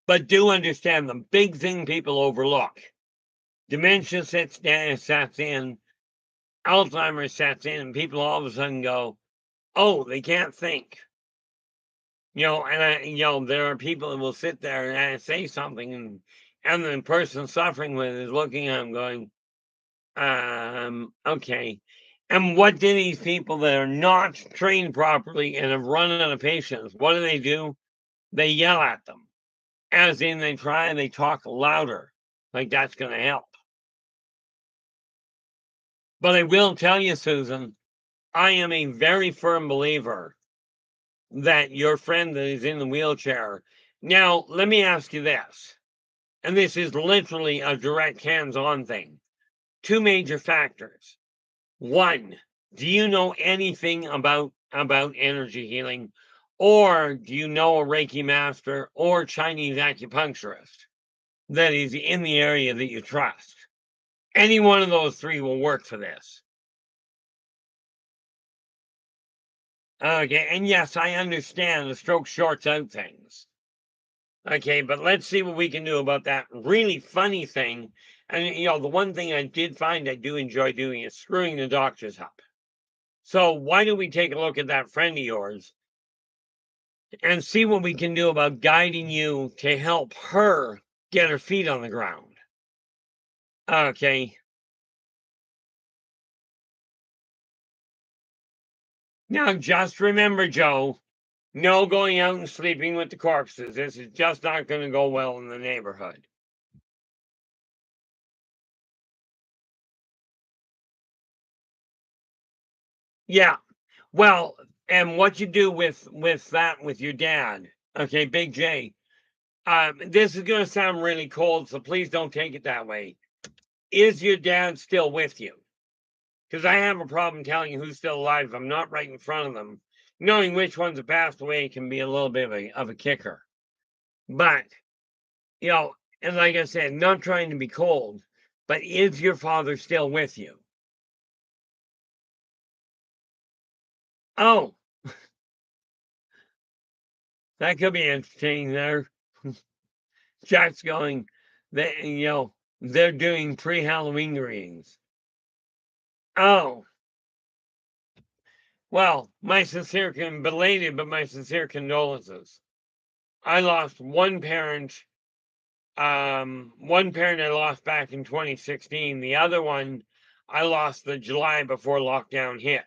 But do understand the big thing people overlook. Dementia sets in, Alzheimer's sets in, and people all of a sudden go, "Oh, they can't think." There are people that will sit there and say something, and the person suffering with it is looking at them, going, okay. And what do these people that are not trained properly and have run out of patience? What do? They yell at them, as in they try and they talk louder, like that's going to help. But I will tell you, Susan, I am a very firm believer that your friend that is in the wheelchair. Now, let me ask you this, and this is literally a direct hands-on thing. Two major factors. One, do you know anything about energy healing, or do you know a Reiki master or Chinese acupuncturist that is in the area that you trust? Any one of those three will work for this. Okay, and yes, I understand the stroke shorts out things. Okay, but let's see what we can do about that really funny thing. And the one thing I did find I do enjoy doing is screwing the doctors up. So why don't we take a look at that friend of yours and see what we can do about guiding you to help her get her feet on the ground? Okay. Now just remember, Joe, no going out and sleeping with the corpses. This is just not going to go well in the neighborhood. Yeah. Well, and what you do with your dad, okay, Big J. This is going to sound really cold, so please don't take it that way. Is your dad still with you? Because I have a problem telling you who's still alive if I'm not right in front of them. Knowing which ones have passed away can be a little bit of a kicker. But, you know, and like I said, not trying to be cold, but is your father still with you? Oh, that could be interesting there. Jack's going, they're doing pre-Halloween greetings. Oh, well, belated, but my sincere condolences. I lost one parent I lost back in 2016. The other one I lost the July before lockdown hit.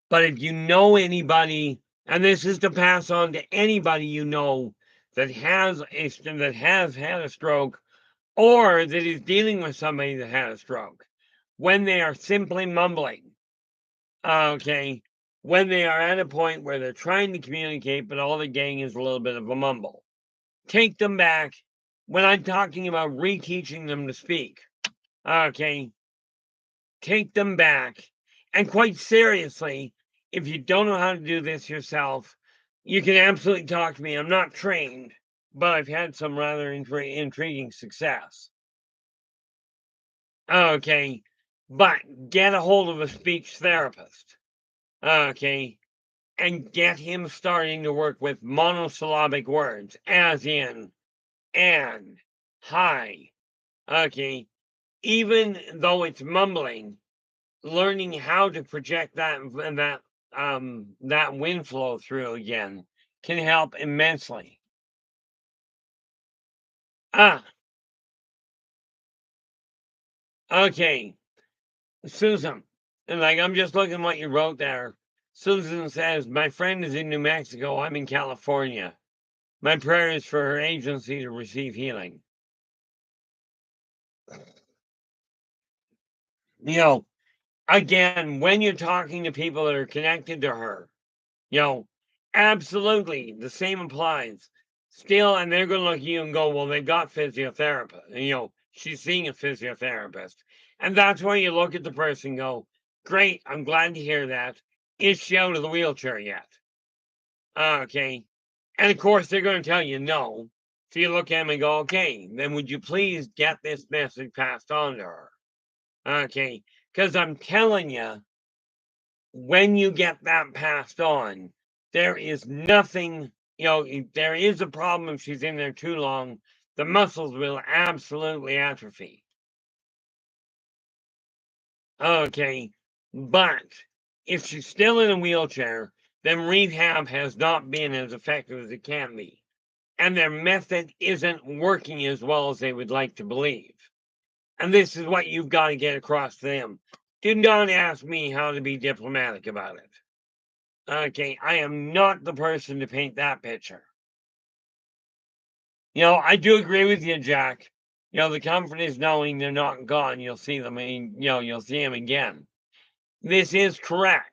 But if you know anybody, and this is to pass on to anybody you know that has had a stroke or that is dealing with somebody that had a stroke, when they are simply mumbling, okay, when they are at a point where they're trying to communicate, but all they're getting is a little bit of a mumble, take them back. When I'm talking about reteaching them to speak, okay, take them back. And quite seriously, if you don't know how to do this yourself, you can absolutely talk to me. I'm not trained, but I've had some rather intriguing success. Okay, but get a hold of a speech therapist. Okay, and get him starting to work with monosyllabic words, as in and, hi. Okay, even though it's mumbling, learning how to project that wind flow through again can help immensely. Okay, Susan, and like I'm just looking what you wrote there. Susan says, my friend is in New Mexico. I'm in California. My prayer is for her agency to receive healing. You know, again, when you're talking to people that are connected to her, you know, absolutely the same applies. Still, and they're going to look at you and go, well, they've got physiotherapist. You know, she's seeing a physiotherapist. And that's why you look at the person and go, great, I'm glad to hear that. Is she out of the wheelchair yet? Okay. And of course, they're going to tell you no. So you look at them and go, okay, then would you please get this message passed on to her? Okay. Because I'm telling you, when you get that passed on, there is nothing, you know, if there is a problem if she's in there too long, the muscles will absolutely atrophy. Okay. But if she's still in a wheelchair, then rehab has not been as effective as it can be. And their method isn't working as well as they would like to believe. And this is what you've got to get across to them. Do not ask me how to be diplomatic about it. Okay, I am not the person to paint that picture. You know, I do agree with you, Jack. You know, the comfort is knowing they're not gone. You'll see them, you'll see them again. This is correct.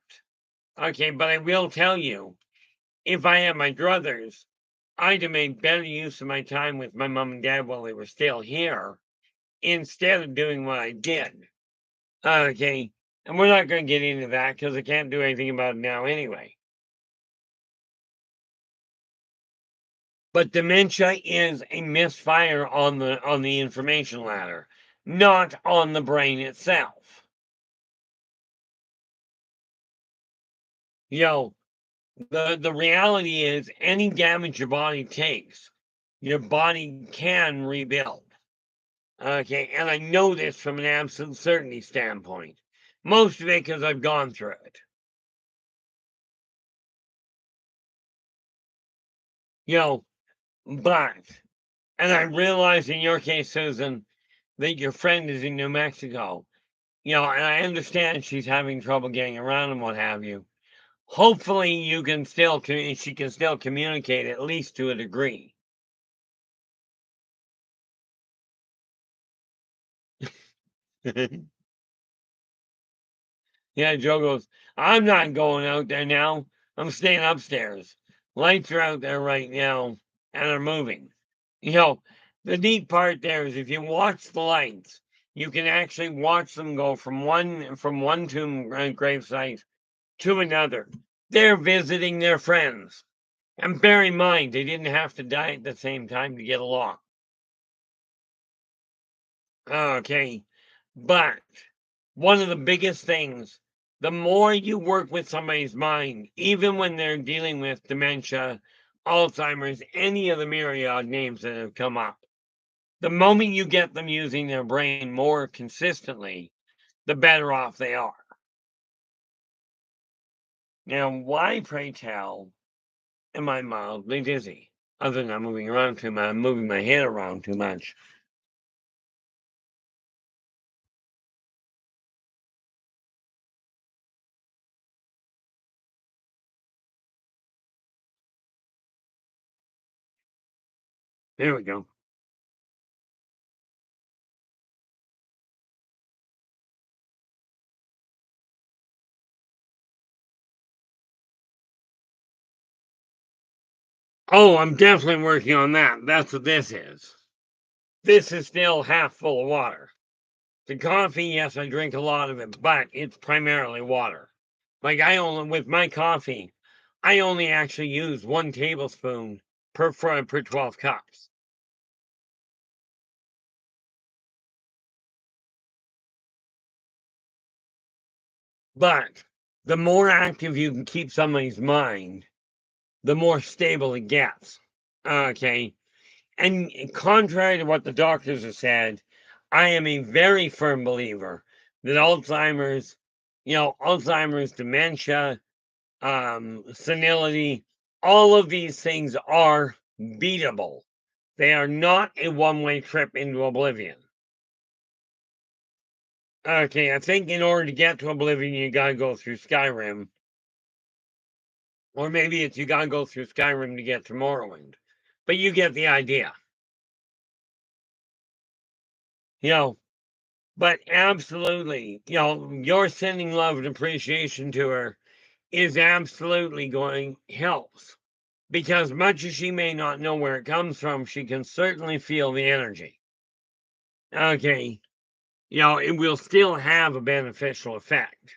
Okay, but I will tell you, if I had my druthers, I'd have made better use of my time with my mom and dad while they were still here instead of doing what I did. Okay, and we're not going to get into that because I can't do anything about it now anyway. But dementia is a misfire on the information ladder, not on the brain itself. You know, the reality is any damage your body takes, your body can rebuild. Okay, and I know this from an absolute certainty standpoint. Most of it because I've gone through it. You know, but, and I realize in your case, Susan, that your friend is in New Mexico. You know, and I understand she's having trouble getting around and what have you. Hopefully, you can still she can still communicate at least to a degree. Yeah, Joe goes, I'm not going out there now. I'm staying upstairs. Lights are out there right now and are moving. You know, the neat part there is if you watch the lights, you can actually watch them go from one tomb gravesite to another. They're visiting their friends. And bear in mind, they didn't have to die at the same time to get along. Okay. But one of the biggest things, the more you work with somebody's mind, even when they're dealing with dementia, Alzheimer's, any of the myriad names that have come up, the moment you get them using their brain more consistently, the better off they are. Now, why, pray tell, am I mildly dizzy? Other than I'm moving around too much, I'm moving my head around too much. There we go. Oh, I'm definitely working on that. That's what this is. This is still half full of water. The coffee, yes, I drink a lot of it, but it's primarily water. Like with my coffee, I only actually use 1 tablespoon per 12 cups. But the more active you can keep somebody's mind, the more stable it gets. Okay. And contrary to what the doctors have said, I am a very firm believer that Alzheimer's, dementia, senility, all of these things are beatable. They are not a one-way trip into oblivion. Okay, I think in order to get to oblivion, you gotta go through Skyrim. Or maybe it's you gotta go through Skyrim to get to Morrowind. But you get the idea. But absolutely, your sending love and appreciation to her is absolutely helps. Because much as she may not know where it comes from, she can certainly feel the energy. Okay. It will still have a beneficial effect.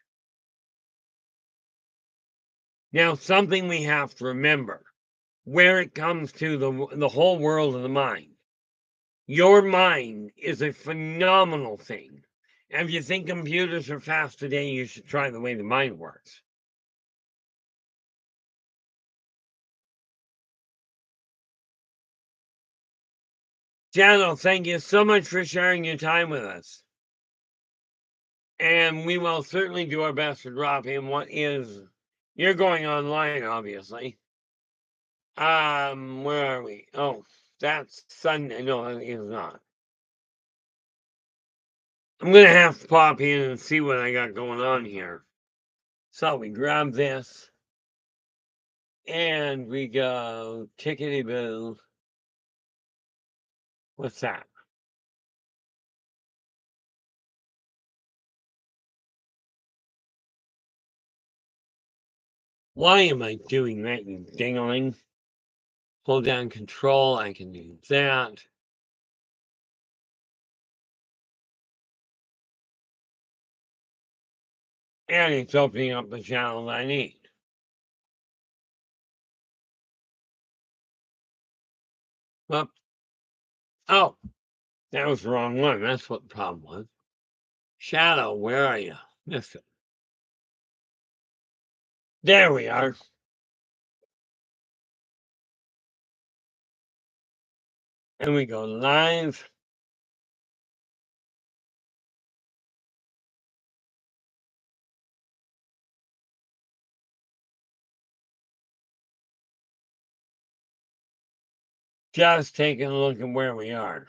Now, something we have to remember where it comes to the whole world of the mind. Your mind is a phenomenal thing. And if you think computers are fast today, you should try the way the mind works. Jano, thank you so much for sharing your time with us. And we will certainly do our best to drop in you're going online, obviously. Where are we? Oh, that's Sunday. No, it is not. I'm gonna have to pop in and see what I got going on here. So we grab this and we go tickety boo. What's that? Why am I doing that, you dingling? Hold down control, I can do that. And it's opening up the channel I need. Well, oh, that was the wrong one. That's what the problem was. Shadow, where are you? Missed it. There we are. And we go live. Just taking a look at where we are.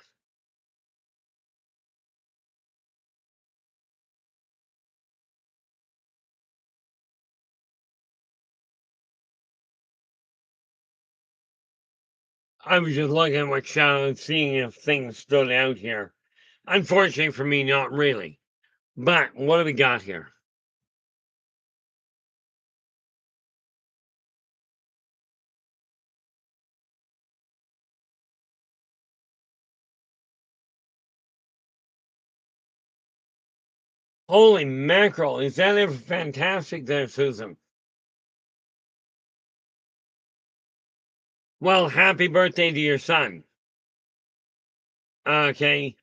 I was just looking at my channel and seeing if things stood out here. Unfortunately for me, not really. But what do we got here? Holy mackerel, is that ever fantastic there, Susan? Well, happy birthday to your son. Okay.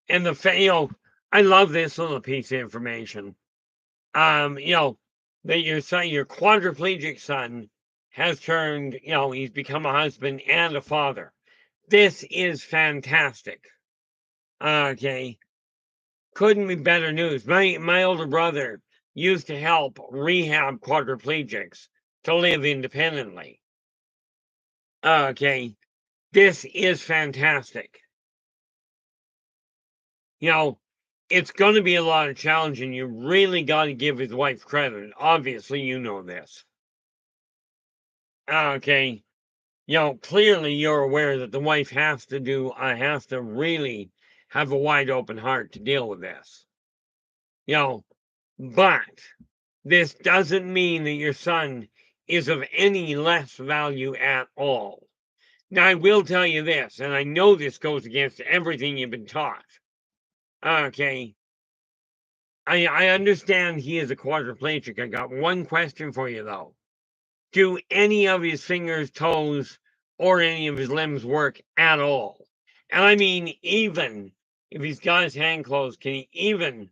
And I love this little piece of information. That your son, your quadriplegic son, has turned, he's become a husband and a father. This is fantastic. Okay. Couldn't be better news. My older brother used to help rehab quadriplegics to live independently. Okay. This is fantastic. It's going to be a lot of challenge, and you really got to give his wife credit. Obviously, you know this. Okay. Clearly you're aware that the wife has to really have a wide open heart to deal with this. But this doesn't mean that your son is of any less value at all. Now, I will tell you this, and I know this goes against everything you've been taught. Okay. I understand he is a quadriplegic. I got one question for you, though. Do any of his fingers, toes, or any of his limbs work at all? And I mean, even if he's got his hand closed, can he even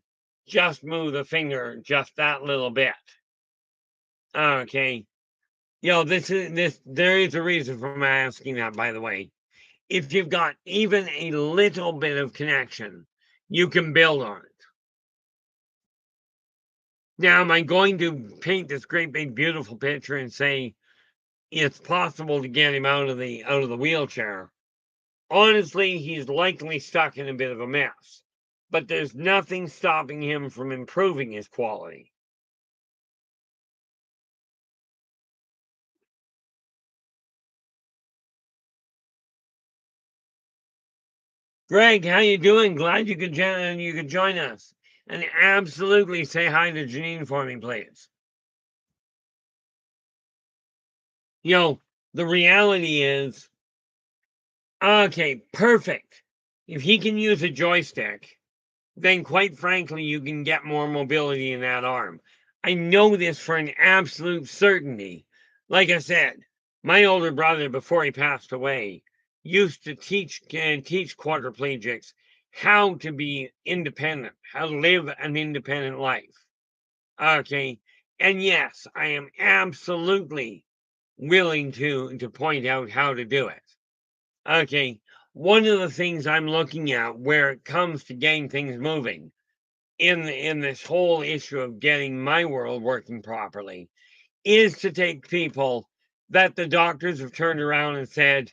just move the finger just that little bit? Okay. There is a reason for my asking that, by the way. if you've got even a little bit of connection, you can build on it. Now, am I going to paint this great big beautiful picture and say it's possible to get him out of the wheelchair? Honestly, he's likely stuck in a bit of a mess, but there's nothing stopping him from improving his quality. Greg, how you doing? Glad you could join us. And absolutely say hi to Janine for me, please. You know, the reality is, okay, perfect. If he can use a joystick, then quite frankly, you can get more mobility in that arm. I know this for an absolute certainty. Like I said, my older brother, before he passed away, used to teach quadriplegics how to be independent, how to live an independent life. Okay. And yes, I am absolutely willing to point out how to do it. Okay. One of the things I'm looking at where it comes to getting things moving in this whole issue of getting my world working properly is to take people that the doctors have turned around and said,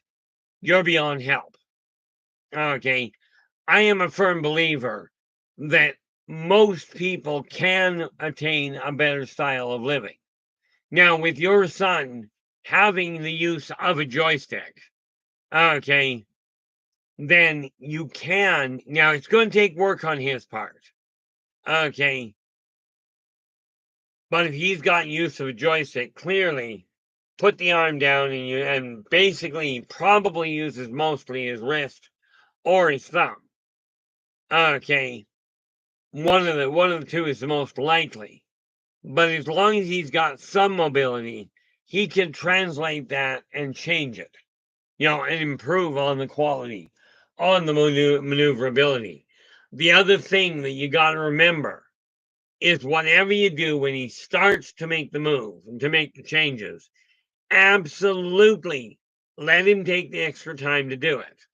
you're beyond help. Okay. I am a firm believer that most people can attain a better style of living. Now, with your son having the use of a joystick, okay, then you can. Now, it's going to take work on his part, okay, but if he's got use of a joystick, clearly put the arm down and basically probably uses mostly his wrist or his thumb. Okay, one of the two is the most likely. But as long as he's got some mobility, he can translate that and change it, and improve on the quality, on the maneuverability. The other thing that you got to remember is whatever you do when he starts to make the move and to make the changes, absolutely let him take the extra time to do it.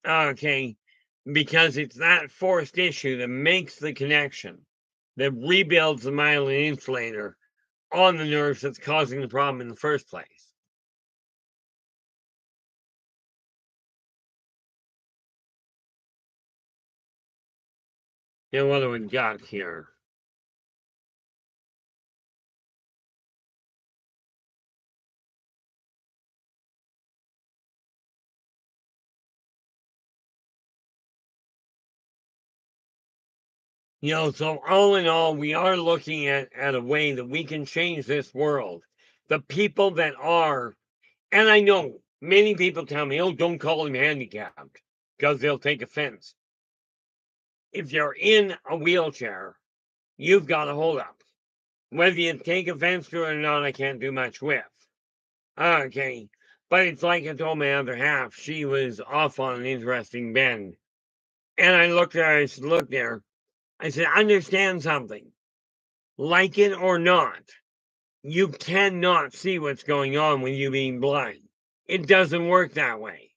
Okay, because it's that forced issue that makes the connection, that rebuilds the myelin insulator on the nerves that's causing the problem in the first place. What do we got here? So all in all, we are looking at a way that we can change this world. The people that are, and I know many people tell me, oh, don't call them handicapped because they'll take offense. If you're in a wheelchair, you've got to hold up. Whether you take offense to it or not, I can't do much with. Okay. But it's like I told my other half, she was off on an interesting bend. And I looked at her, I said, look there. I said, understand something. Like it or not, you cannot see what's going on with you being blind. It doesn't work that way.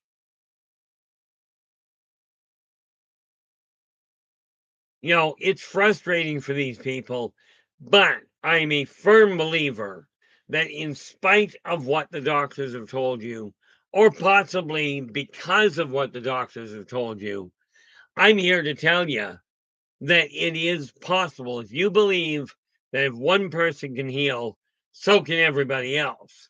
It's frustrating for these people, but I'm a firm believer that in spite of what the doctors have told you, or possibly because of what the doctors have told you, I'm here to tell you that it is possible. If you believe that if one person can heal, so can everybody else.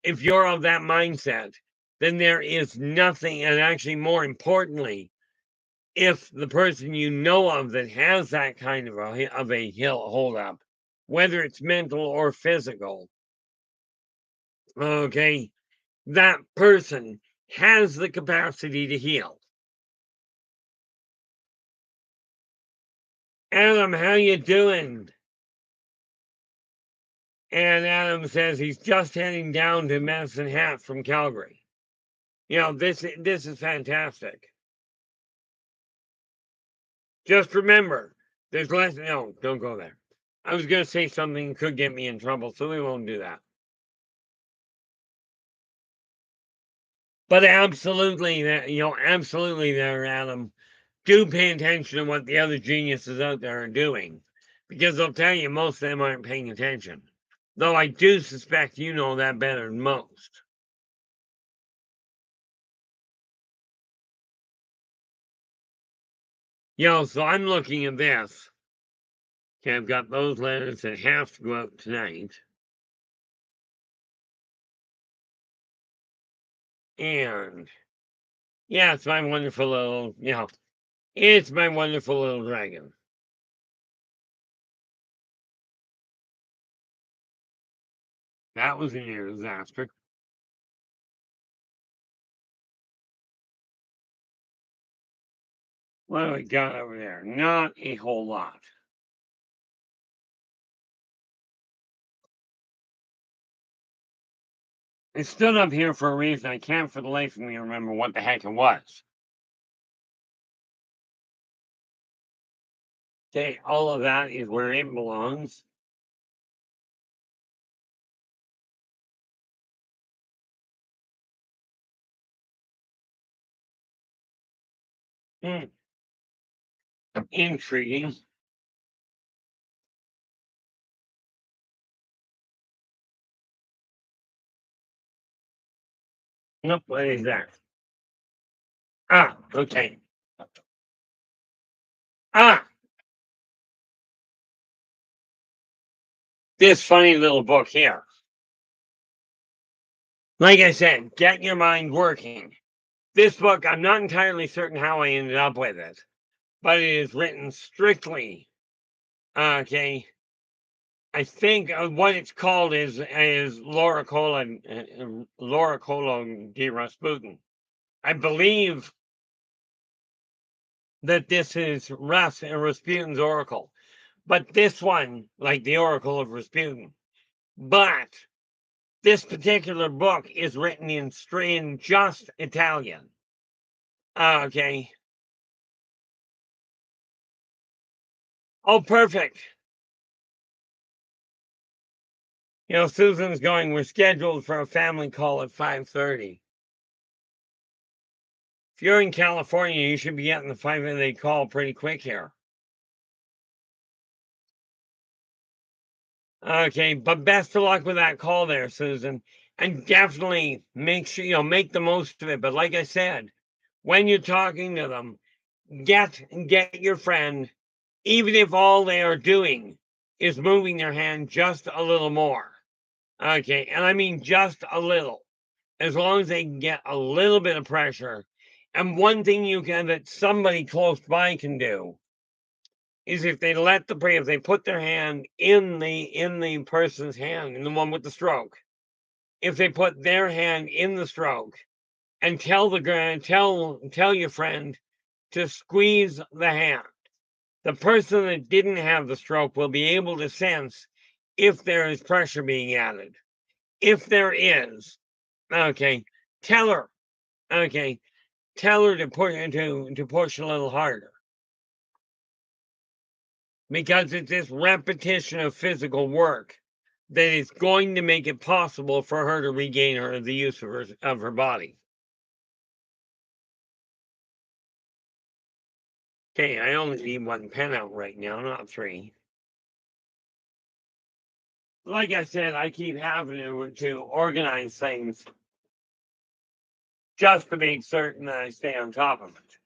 If you're of that mindset, then there is nothing, and actually more importantly, if the person you know of that has that kind of a hold up, whether it's mental or physical, okay, that person has the capacity to heal. Adam, how you doing? And Adam says he's just heading down to Medicine Hat from Calgary. This is fantastic. Just remember, there's less. No, don't go there. I was going to say something that could get me in trouble, so we won't do that. But absolutely, absolutely there, Adam. Do pay attention to what the other geniuses out there are doing, because they'll tell you most of them aren't paying attention. Though I do suspect you know that better than most. So I'm looking at this. Okay, I've got those letters that have to go out tonight. And yeah, it's my wonderful little, it's my wonderful little dragon. That was a near disaster. What do we got over there? Not a whole lot. It stood up here for a reason. I can't for the life of me remember what the heck it was. Okay, all of that is where it belongs. Hmm. Intriguing. Nope, what is that? Ah, okay. Ah, this funny little book here. Like I said, get your mind working. This book, I'm not entirely certain how I ended up with it, but it is written strictly. Okay, I think what it's called is Laura Cola de Rasputin. I believe that this is Rasputin's oracle, but this one, like the Oracle of Rasputin, but this particular book is written in just Italian. Okay. Oh, perfect. Susan's going. We're scheduled for a family call at 5:30. If you're in California, you should be getting the 5 minute call pretty quick here. Okay, but best of luck with that call there, Susan. And definitely make sure make the most of it. But like I said, when you're talking to them, get your friend, even if all they are doing is moving their hand just a little more. Okay, and I mean just a little. As long as they can get a little bit of pressure. And one thing that somebody close by can do is if they put their hand in the person's hand, in the one with the stroke, if they put their hand in the stroke and tell your friend to squeeze the hand, the person that didn't have the stroke will be able to sense if there is pressure being added. If there is, okay, tell her, okay, tell her to push a little harder, because it's this repetition of physical work that is going to make it possible for her to regain the use of her body. Okay, I only need one pen out right now, not three. Like I said, I keep having to organize things just to make certain that I stay on top of it.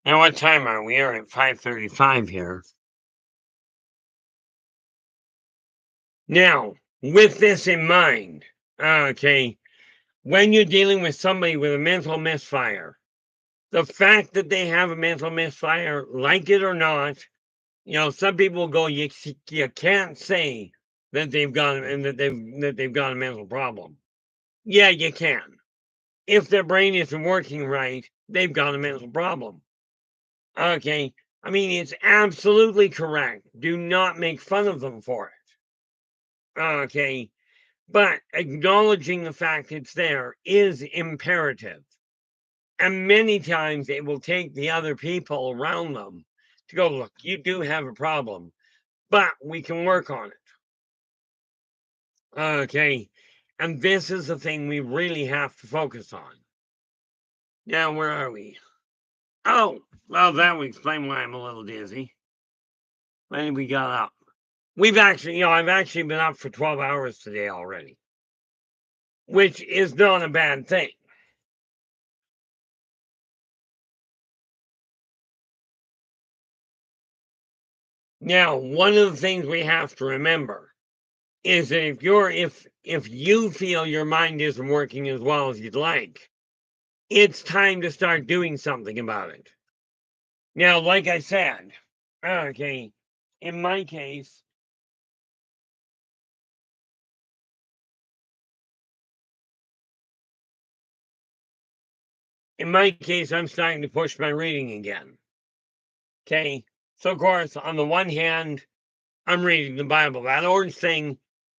Now, what time are we? We're at 5:35 here. Now, with this in mind, okay, when you're dealing with somebody with a mental misfire, the fact that they have a mental misfire, like it or not, some people go, you can't say that they've got a mental problem. Yeah, you can. If their brain isn't working right, they've got a mental problem. Okay. I mean, it's absolutely correct. Do not make fun of them for it. Okay. But acknowledging the fact it's there is imperative. And many times it will take the other people around them to go, look, you do have a problem, but we can work on it. Okay. And this is the thing we really have to focus on. Now, where are we? Oh, well, that would explain why I'm a little dizzy. When we got up. I've actually been up for 12 hours today already, which is not a bad thing. Now, one of the things we have to remember is that if you feel your mind isn't working as well as you'd like, it's time to start doing something about it. Now, like I said, okay, in my case, I'm starting to push my reading again. Okay, so of course, on the one hand, I'm reading the Bible. That orange thing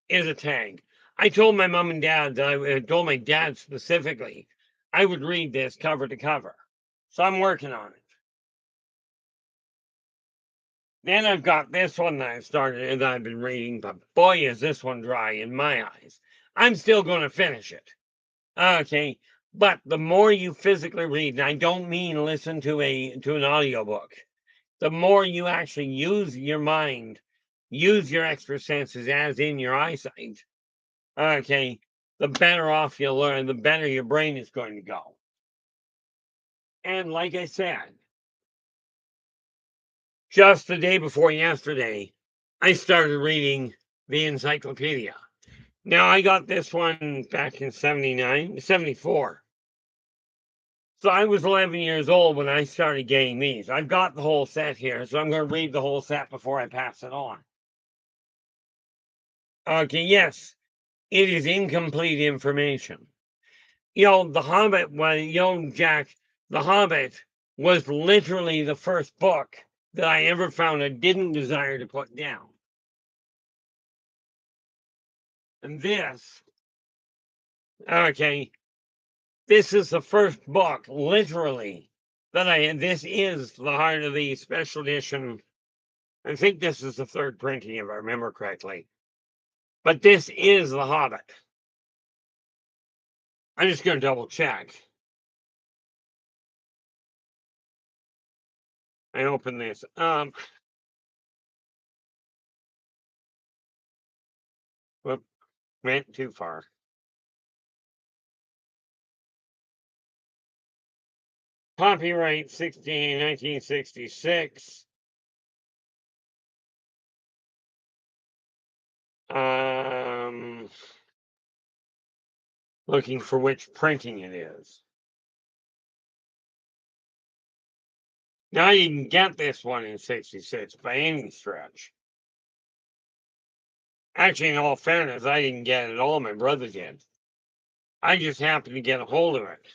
is a tag. I told my mom and dad that I told my dad specifically I would read this cover to cover. So I'm working on it. Then I've got this one that I started and I've been reading, but boy, is this one dry in my eyes. I'm still going to finish it. Okay. But the more you physically read, and I don't mean listen to an audiobook, the more you actually use your mind, use your extra senses, as in your eyesight, okay, the better off you'll learn, the better your brain is going to go. And like I said, just the day before yesterday, I started reading the encyclopedia. Now, I got this one back in 79, 74. So I was 11 years old when I started getting these. I've got the whole set here, so I'm going to read the whole set before I pass it on. Okay, yes, it is incomplete information. The Hobbit Jack, The Hobbit was literally the first book that I ever found I didn't desire to put down. And okay, this is the first book, literally, this is the Heart of the Special Edition. I think this is the third printing, if I remember correctly. But this is The Hobbit. I'm just going to double check. I open this up. Whoop, went too far. Copyright 1966. Looking for which printing it is. Now you can get this one in 66 by any stretch. Actually, in all fairness, I didn't get it at all. My brother did. I just happened to get a hold of it.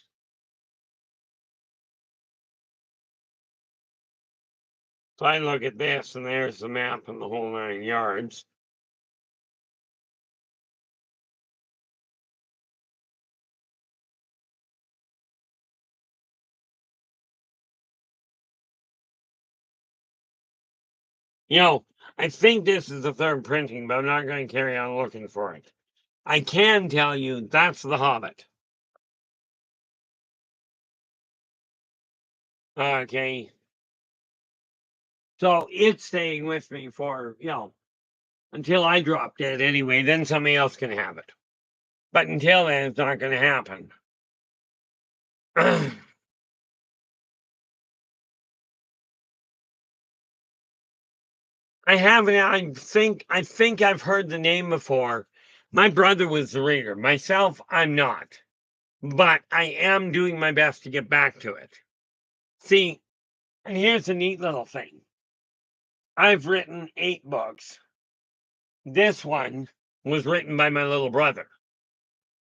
So I look at this, and there's the map and the whole 9 yards. I think this is the third printing, but I'm not going to carry on looking for it. I can tell you that's The Hobbit. Okay. So it's staying with me for, until I drop dead anyway, then somebody else can have it. But until then, it's not going to happen. I haven't. I think I've heard the name before. My brother was the reader. Myself, I'm not. But I am doing my best to get back to it. See, and here's a neat little thing. I've written 8 books. This one was written by my little brother.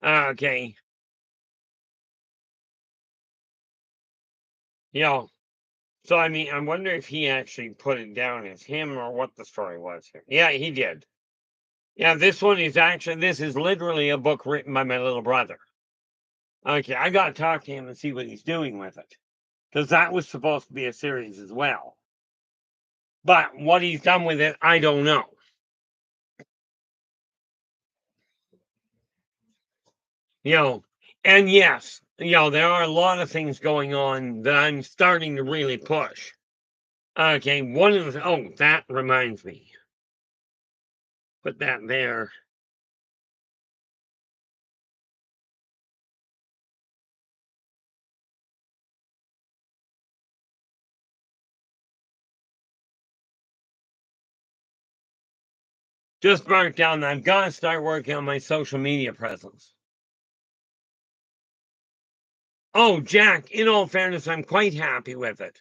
Okay. So I mean, I wonder if he actually put it down as him or what the story was here. Yeah, he did. Yeah, this is literally a book written by my little brother. Okay, I got to talk to him and see what he's doing with it. Because that was supposed to be a series as well. But what he's done with it, I don't know. You know, and yes, there are a lot of things going on that I'm starting to really push. Okay, one of the oh, that reminds me. Put that there. Just mark down that I've got to start working on my social media presence. Oh, Jack, in all fairness, I'm quite happy with it.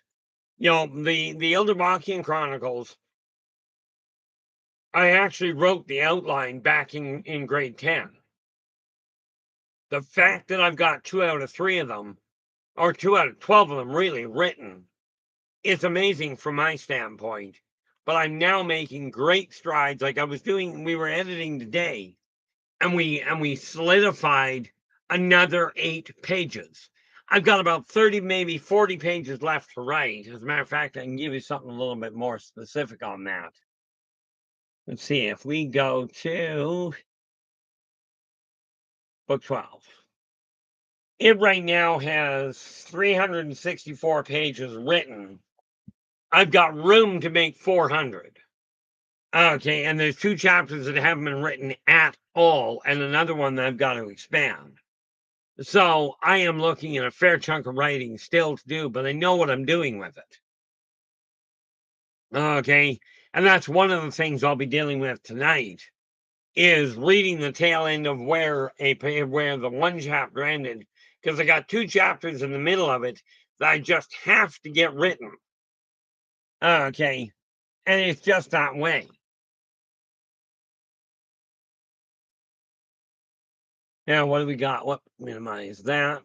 The Yldrbacian Chronicles, I actually wrote the outline back in grade 10. The fact that I've got 2 out of 3 of them, or 2 out of 12 of them really written, is amazing from my standpoint. But I'm now making great strides. Like we were editing today, and we solidified another 8 pages. I've got about 30, maybe 40 pages left to write. As a matter of fact, I can give you something a little bit more specific on that. Let's see if we go to book 12. It right now has 364 pages written. I've got room to make 400. Okay, and there's 2 chapters that haven't been written at all, and another one that I've got to expand. So I am looking at a fair chunk of writing still to do, but I know what I'm doing with it. Okay, and that's one of the things I'll be dealing with tonight is reading the tail end of where the one chapter ended, because I got 2 chapters in the middle of it that I just have to get written. Okay, and it's just that way. Now, what do we got? What minimize that?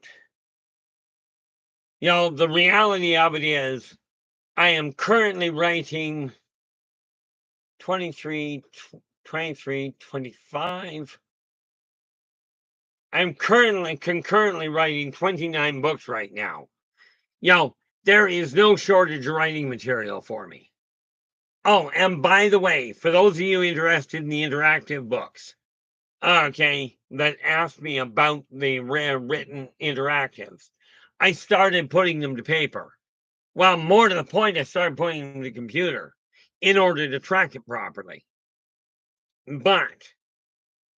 The reality of it is I am currently writing 23, 23, 25. I'm concurrently writing 29 books right now. There is no shortage of writing material for me. Oh, and by the way, for those of you interested in the interactive books, okay, that asked me about the rare written interactives, I started putting them to paper. Well, more to the point, I started putting them to the computer in order to track it properly. But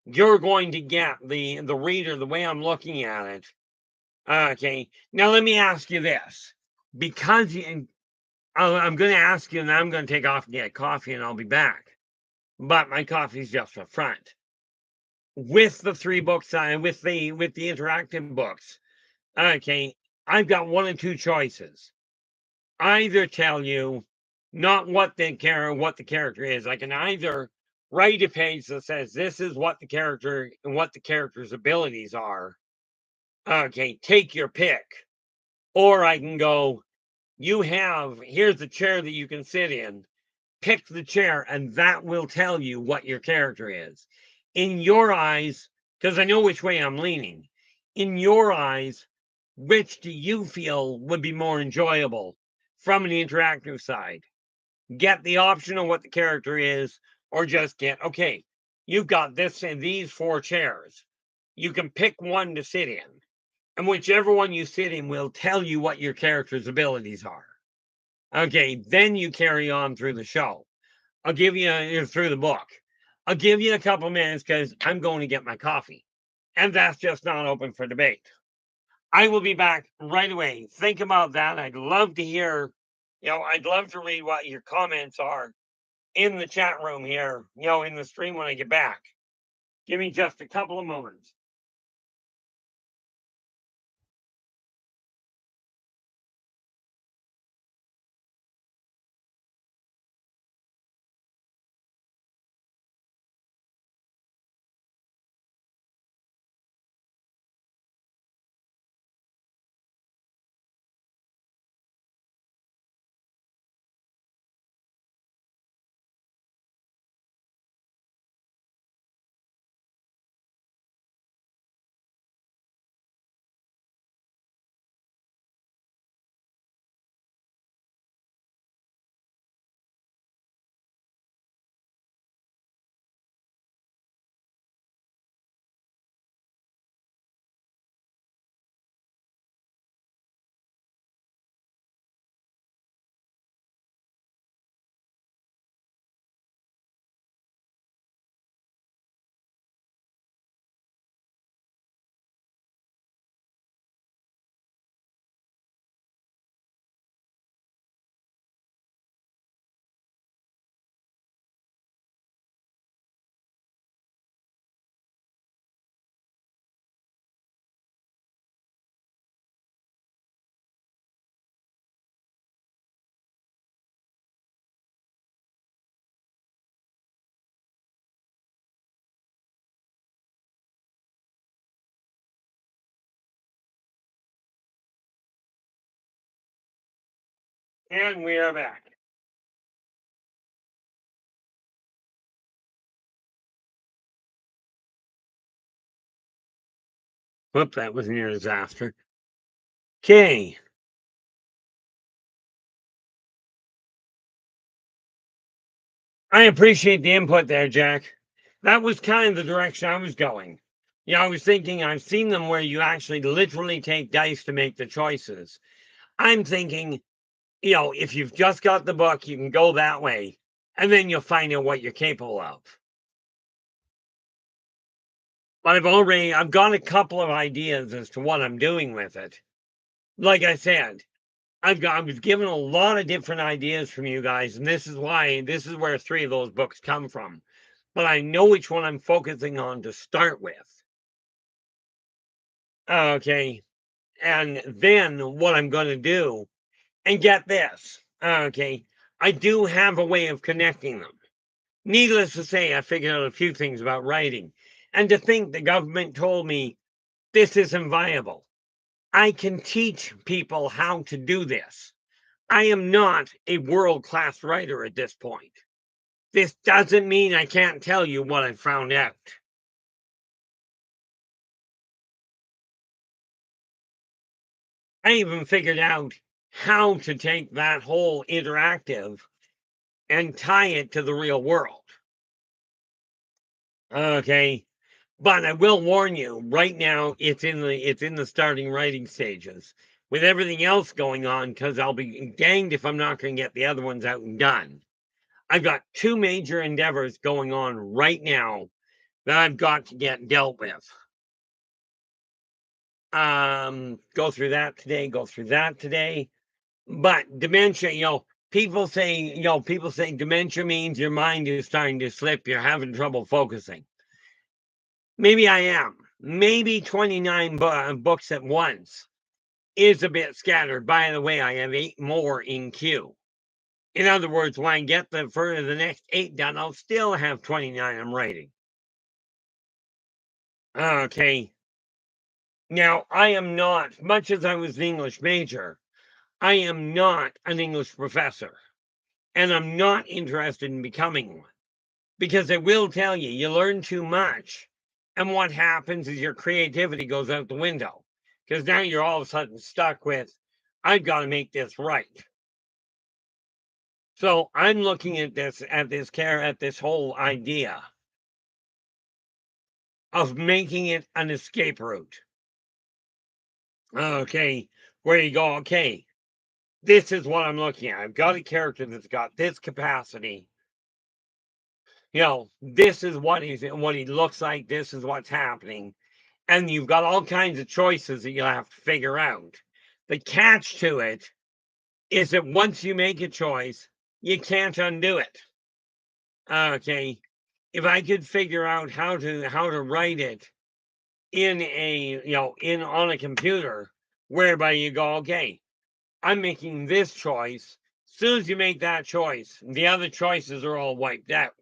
you're going to get the reader the way I'm looking at it. Okay, now let me ask you this, because I'm going to ask you, and I'm going to take off and get coffee, and I'll be back. But my coffee's just up front. With the 3 books, with the interactive books, okay, I've got 1 or 2 choices. Either tell you not what the character is. I can either write a page that says this is what the character and what the character's abilities are. Okay, take your pick. Or I can go, here's the chair that you can sit in. Pick the chair, and that will tell you what your character is. In your eyes, because I know which way I'm leaning, in your eyes, which do you feel would be more enjoyable from an interactive side? Get the option of what the character is, or just okay, you've got these 4 chairs. You can pick one to sit in, and whichever one you sit in will tell you what your character's abilities are. Okay, then you carry on through the show. I'll give you through the book. I'll give you a couple minutes because I'm going to get my coffee, and that's just not open for debate. I will be back right away. Think about that. I'd love to hear, I'd love to read what your comments are in the chat room here, in the stream when I get back. Give me just a couple of moments. And we are back. Whoop, that was near a disaster. Okay. I appreciate the input there, Jack. That was kind of the direction I was going. I was thinking I've seen them where you actually literally take dice to make the choices. I'm thinking, if you've just got the book, you can go that way, and then you'll find out what you're capable of. But I've got a couple of ideas as to what I'm doing with it. Like I said, I was given a lot of different ideas from you guys, and this is where three of those books come from. But I know which one I'm focusing on to start with. Okay. And then what I'm going to do, and get this. Okay. I do have a way of connecting them. Needless to say, I figured out a few things about writing. And to think the government told me this isn't viable. I can teach people how to do this. I am not a world-class writer at this point. This doesn't mean I can't tell you what I found out. I even figured out how to take that whole interactive and tie it to the real world. Okay. But I will warn you, right now it's in the starting writing stages. With everything else going on, because I'll be danged if I'm not going to get the other ones out and done. I've got two major endeavors going on right now that I've got to get dealt with. Go through that today. But dementia, people say dementia means your mind is starting to slip, you're having trouble focusing. Maybe I am. Maybe 29 books at once is a bit scattered. By the way, I have 8 more in queue. In other words, when I get the next 8 done, I'll still have 29 I'm writing. Okay. Now, I am not, much as I was an English major, I am not an English professor, and I'm not interested in becoming one. Because I will tell you, you learn too much, and what happens is your creativity goes out the window. Because now you're all of a sudden stuck with, I've got to make this right. So I'm looking at this whole idea of making it an escape route. Okay, where you go, okay, this is what I'm looking at. I've got a character that's got this capacity. This is what he looks like, this is what's happening. And you've got all kinds of choices that you'll have to figure out. The catch to it is that once you make a choice, you can't undo it. Okay. If I could figure out how to write it on a computer, whereby you go, okay, I'm making this choice. As soon as you make that choice, the other choices are all wiped out.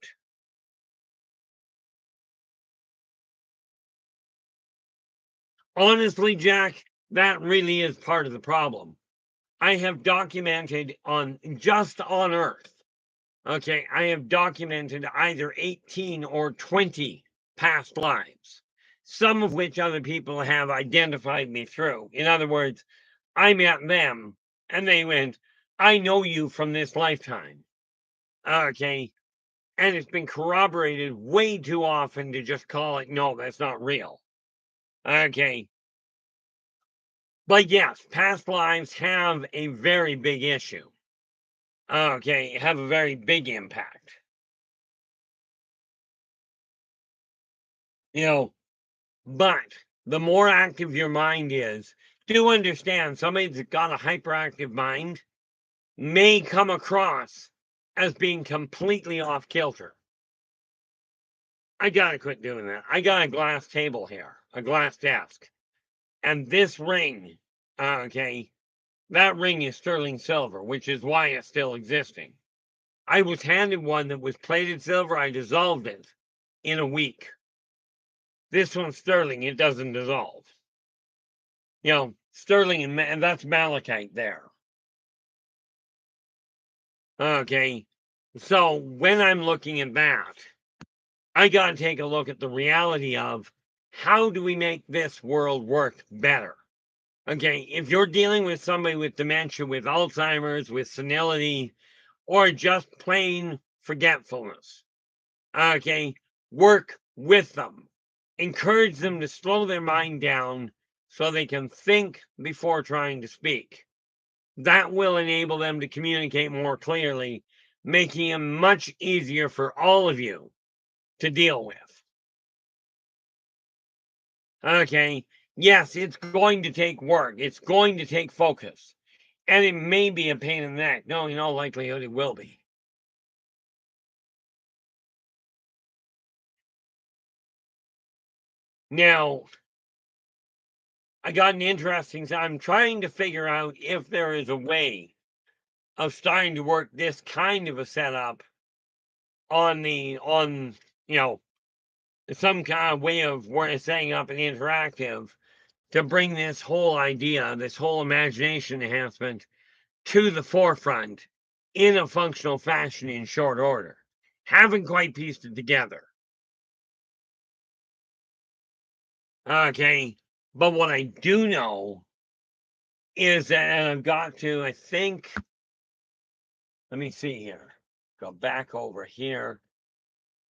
Honestly, Jack, that really is part of the problem. I have documented on Earth. Okay, I have documented either 18 or 20 past lives, some of which other people have identified me through. In other words, I met them and they went, I know you from this lifetime. Okay, and it's been corroborated way too often to just call it, no, that's not real. Okay, but yes, past lives have a very big issue. Okay, have a very big impact. You know, but the more active your mind is, do understand somebody that's got a hyperactive mind may come across as being completely off kilter. I gotta quit doing that. I got a glass table here, a glass desk, and this ring, okay, that ring is sterling silver, which is why it's still existing. I was handed one that was plated silver. I dissolved it in a week. This one's sterling, it doesn't dissolve. Sterling and that's malachite there. Okay. So when I'm looking at that, I got to take a look at the reality of how do we make this world work better? Okay. If you're dealing with somebody with dementia, with Alzheimer's, with senility, or just plain forgetfulness, okay, work with them. Encourage them to slow their mind down so they can think before trying to speak. That will enable them to communicate more clearly, making it much easier for all of you to deal with. Okay, yes, it's going to take work, it's going to take focus, and it may be a pain in the neck. No, in all likelihood, it will be. Now, I got an interesting, I'm trying to figure out if there is a way of starting to work this kind of a setup on you know some kind of way of setting up an interactive to bring this whole idea, this whole imagination enhancement to the forefront in a functional fashion in short order. Haven't quite pieced it together. Okay. But what I do know is that I've got to, I think, let me see here. Go back over here.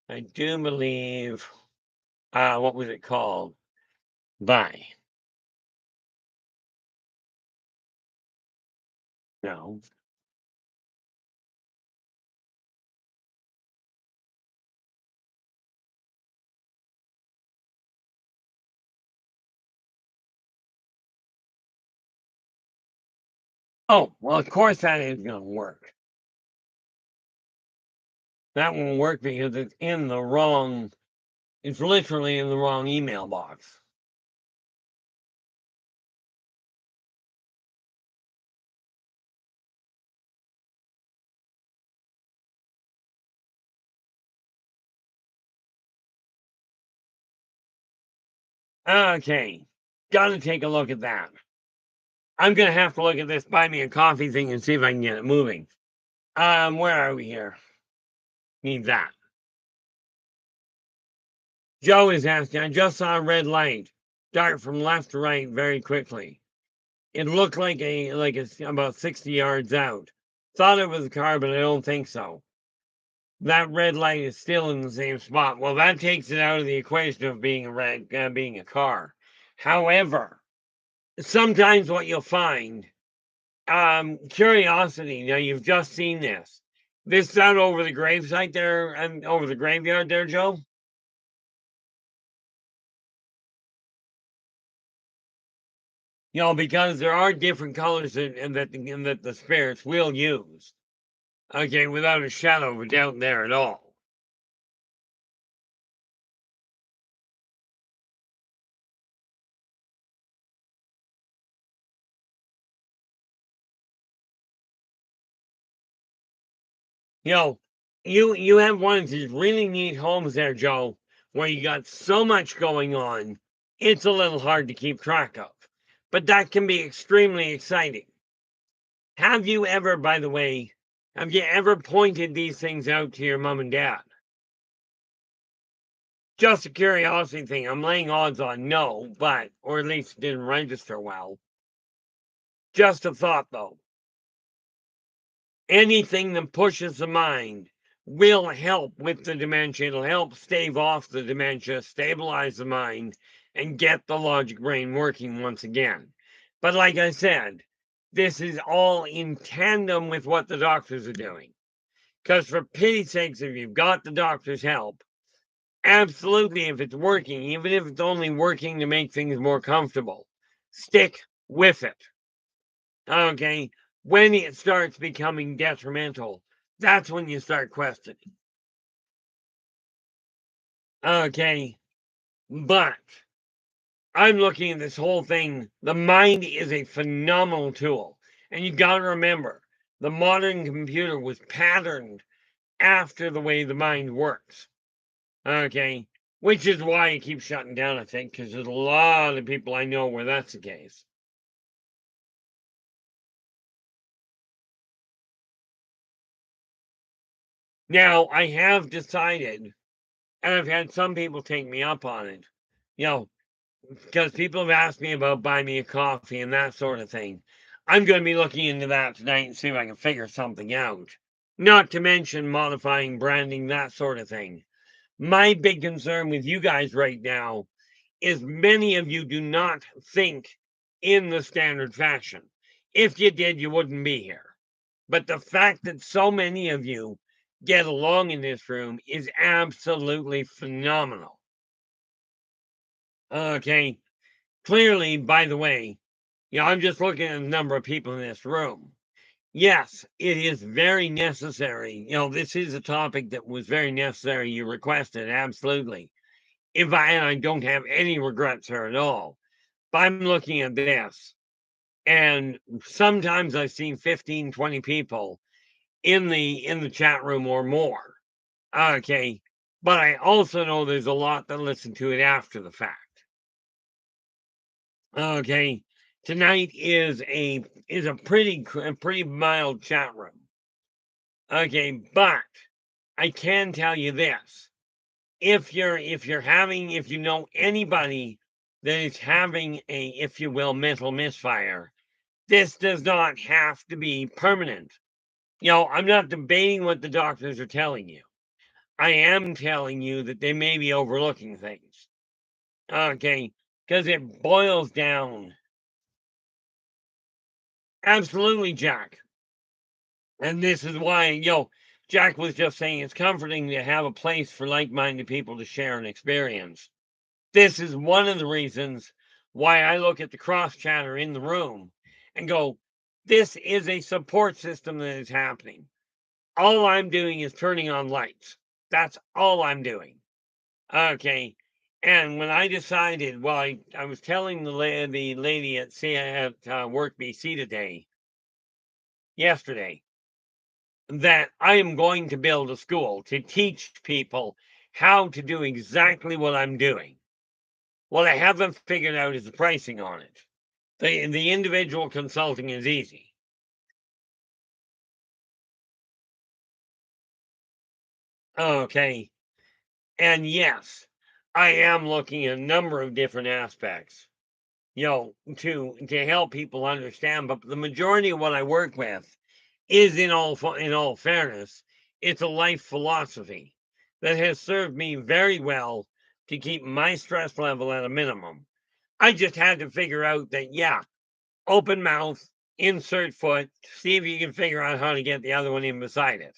I do believe, what was it called? By. No. Oh, well, of course that ain't going to work. That won't work because it's in the wrong, it's literally in the wrong email box. Okay. Gotta take a look at that. I'm gonna have to look at this buy me a coffee thing and see if I can get it moving. Where are we here? Need that. Joe is asking, I just saw a red light dart from left to right very quickly. It looked like it's about 60 yards out. Thought it was a car, but I don't think so. That red light is still in the same spot. Well, that takes it out of the equation of being being a car. However, sometimes what you'll find, curiosity. Now you've just seen this. This out over the gravesite there and over the graveyard there, Joe. Because there are different colors that the spirits will use. Okay, without a shadow of a doubt there at all. You know, you have one of these really neat homes there, Joe, where you got so much going on, it's a little hard to keep track of. But that can be extremely exciting. Have you ever, by the way, have you ever pointed these things out to your mom and dad? Just a curiosity thing. I'm laying odds on no, but, or at least didn't register well. Just a thought, though. Anything that pushes the mind will help with the dementia. It'll help stave off the dementia, stabilize the mind, and get the logic brain working once again. But like I said, this is all in tandem with what the doctors are doing. Because for pity's sakes, if you've got the doctor's help, absolutely, if it's working, even if it's only working to make things more comfortable, stick with it. Okay. When it starts becoming detrimental, that's when you start questioning. Okay. But I'm looking at this whole thing. The mind is a phenomenal tool. And you got to remember the modern computer was patterned after the way the mind works. Okay. Which is why it keeps shutting down, I think, because there's a lot of people I know where that's the case. Now, I have decided, and I've had some people take me up on it, you know, because people have asked me about buying me a coffee and that sort of thing. I'm going to be looking into that tonight and see if I can figure something out. Not to mention modifying branding, that sort of thing. My big concern with you guys right now is many of you do not think in the standard fashion. If you did, you wouldn't be here. But the fact that so many of you get along in this room is absolutely phenomenal. Okay, clearly, by the way, I'm just looking at the number of people in this room. Yes, it is very necessary. This is a topic that was very necessary. You requested, absolutely. And I don't have any regrets here at all. But I'm looking at this, and sometimes I've seen 15, 20 people in the chat room or more. Okay. But I also know there's a lot that listen to it after the fact. Okay. Tonight is a pretty mild chat room. Okay, but I can tell you this. If you know anybody that is having a, if you will, mental misfire, this does not have to be permanent. I'm not debating what the doctors are telling you. I am telling you that they may be overlooking things. Okay, because it boils down. Absolutely, Jack. And this is why, Jack was just saying it's comforting to have a place for like minded people to share an experience. This is one of the reasons why I look at the cross chatter in the room and go, this is a support system that is happening. All I'm doing is turning on lights. That's all I'm doing. Okay. And when I decided, well, I was telling the lady at Work BC yesterday, that I am going to build a school to teach people how to do exactly what I'm doing. What I haven't figured out is the pricing on it. The individual consulting is easy. Okay. And yes, I am looking at a number of different aspects, to help people understand. But the majority of what I work with is, in all fairness, it's a life philosophy that has served me very well to keep my stress level at a minimum. I just had to figure out that, yeah, open mouth, insert foot, see if you can figure out how to get the other one in beside it.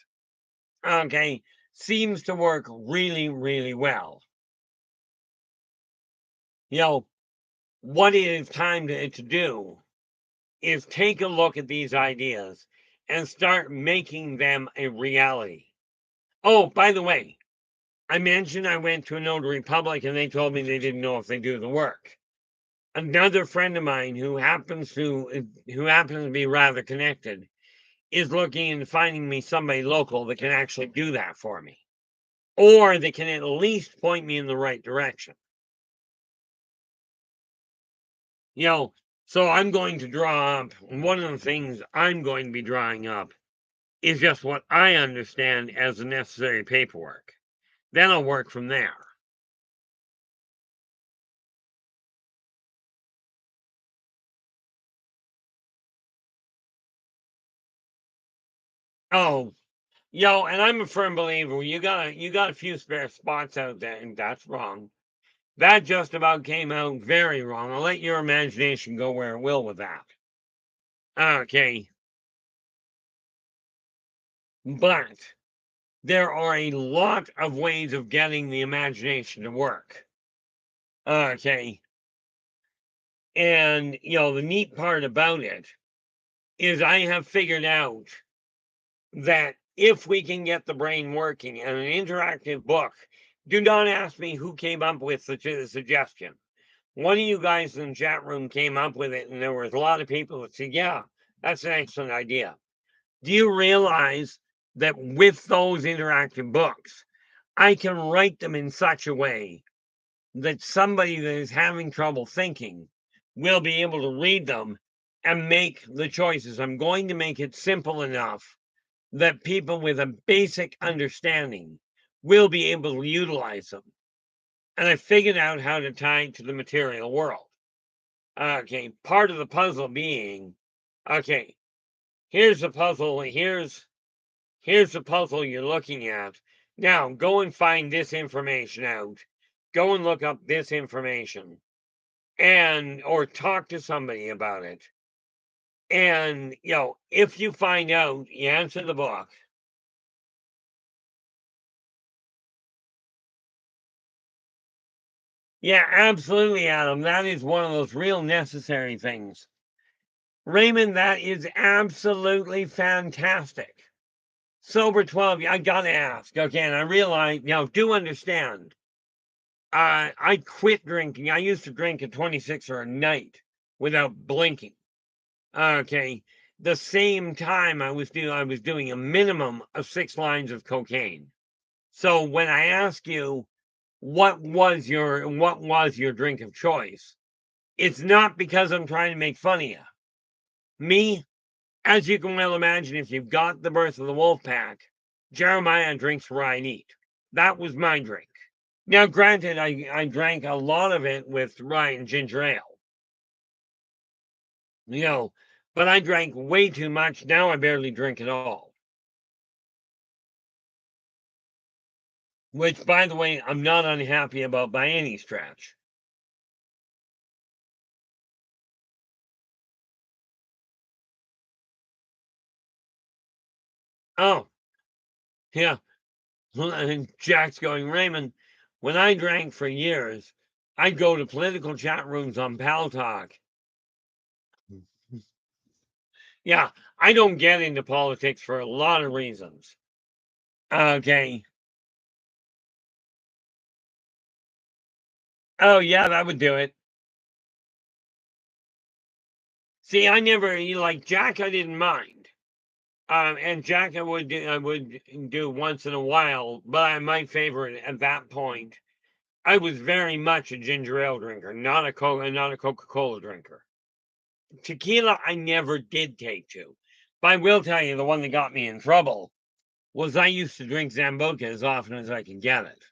Okay, seems to work really, really well. What it is time to do is take a look at these ideas and start making them a reality. Oh, by the way, I mentioned I went to a notary public and they told me they didn't know if they do the work. Another friend of mine who happens to be rather connected is looking into finding me somebody local that can actually do that for me, or they can at least point me in the right direction. You know, so I'm going to draw up, one of the things I'm going to be drawing up is just what I understand as the necessary paperwork. Then I'll work from there. Oh, and I'm a firm believer. You got a few spare spots out there, and that's wrong. That just about came out very wrong. I'll let your imagination go where it will with that. Okay, but there are a lot of ways of getting the imagination to work. Okay, and the neat part about it is I have figured out that if we can get the brain working and an interactive book, do not ask me who came up with the suggestion. One of you guys in the chat room came up with it, and there was a lot of people that said, yeah, that's an excellent idea. Do you realize that with those interactive books, I can write them in such a way that somebody that is having trouble thinking will be able to read them and make the choices? I'm going to make it simple enough that people with a basic understanding will be able to utilize them. And I figured out how to tie it to the material world. Okay, part of the puzzle being, okay, here's the puzzle, here's the puzzle you're looking at. Now go and find this information out. Go and look up this information or talk to somebody about it. And if you find out, you answer the book. Yeah, absolutely, Adam. That is one of those real necessary things. Raymond, that is absolutely fantastic. Sober 12, I gotta ask. Okay, and I realize, do understand. I quit drinking. I used to drink a 26er a night without blinking. Okay. The same time I was doing a minimum of 6 lines of cocaine. So when I ask you what was your drink of choice, it's not because I'm trying to make fun of you. Me, as you can well imagine, if you've got the birth of the wolf pack, Jeremiah drinks rye neat. That was my drink. Now, granted, I drank a lot of it with rye and ginger ale. But I drank way too much. Now I barely drink at all. Which, by the way, I'm not unhappy about by any stretch. Oh, yeah. And Jack's going, Raymond, when I drank for years, I'd go to political chat rooms on Pal Talk. Yeah, I don't get into politics for a lot of reasons. Okay. Oh, yeah, that would do it. See, I never, like Jack, I didn't mind. And Jack, I would do once in a while, but my favorite at that point, I was very much a ginger ale drinker, not a Coca-Cola drinker. Tequila, I never did take to. But I will tell you, the one that got me in trouble was I used to drink Zambuca as often as I could get it.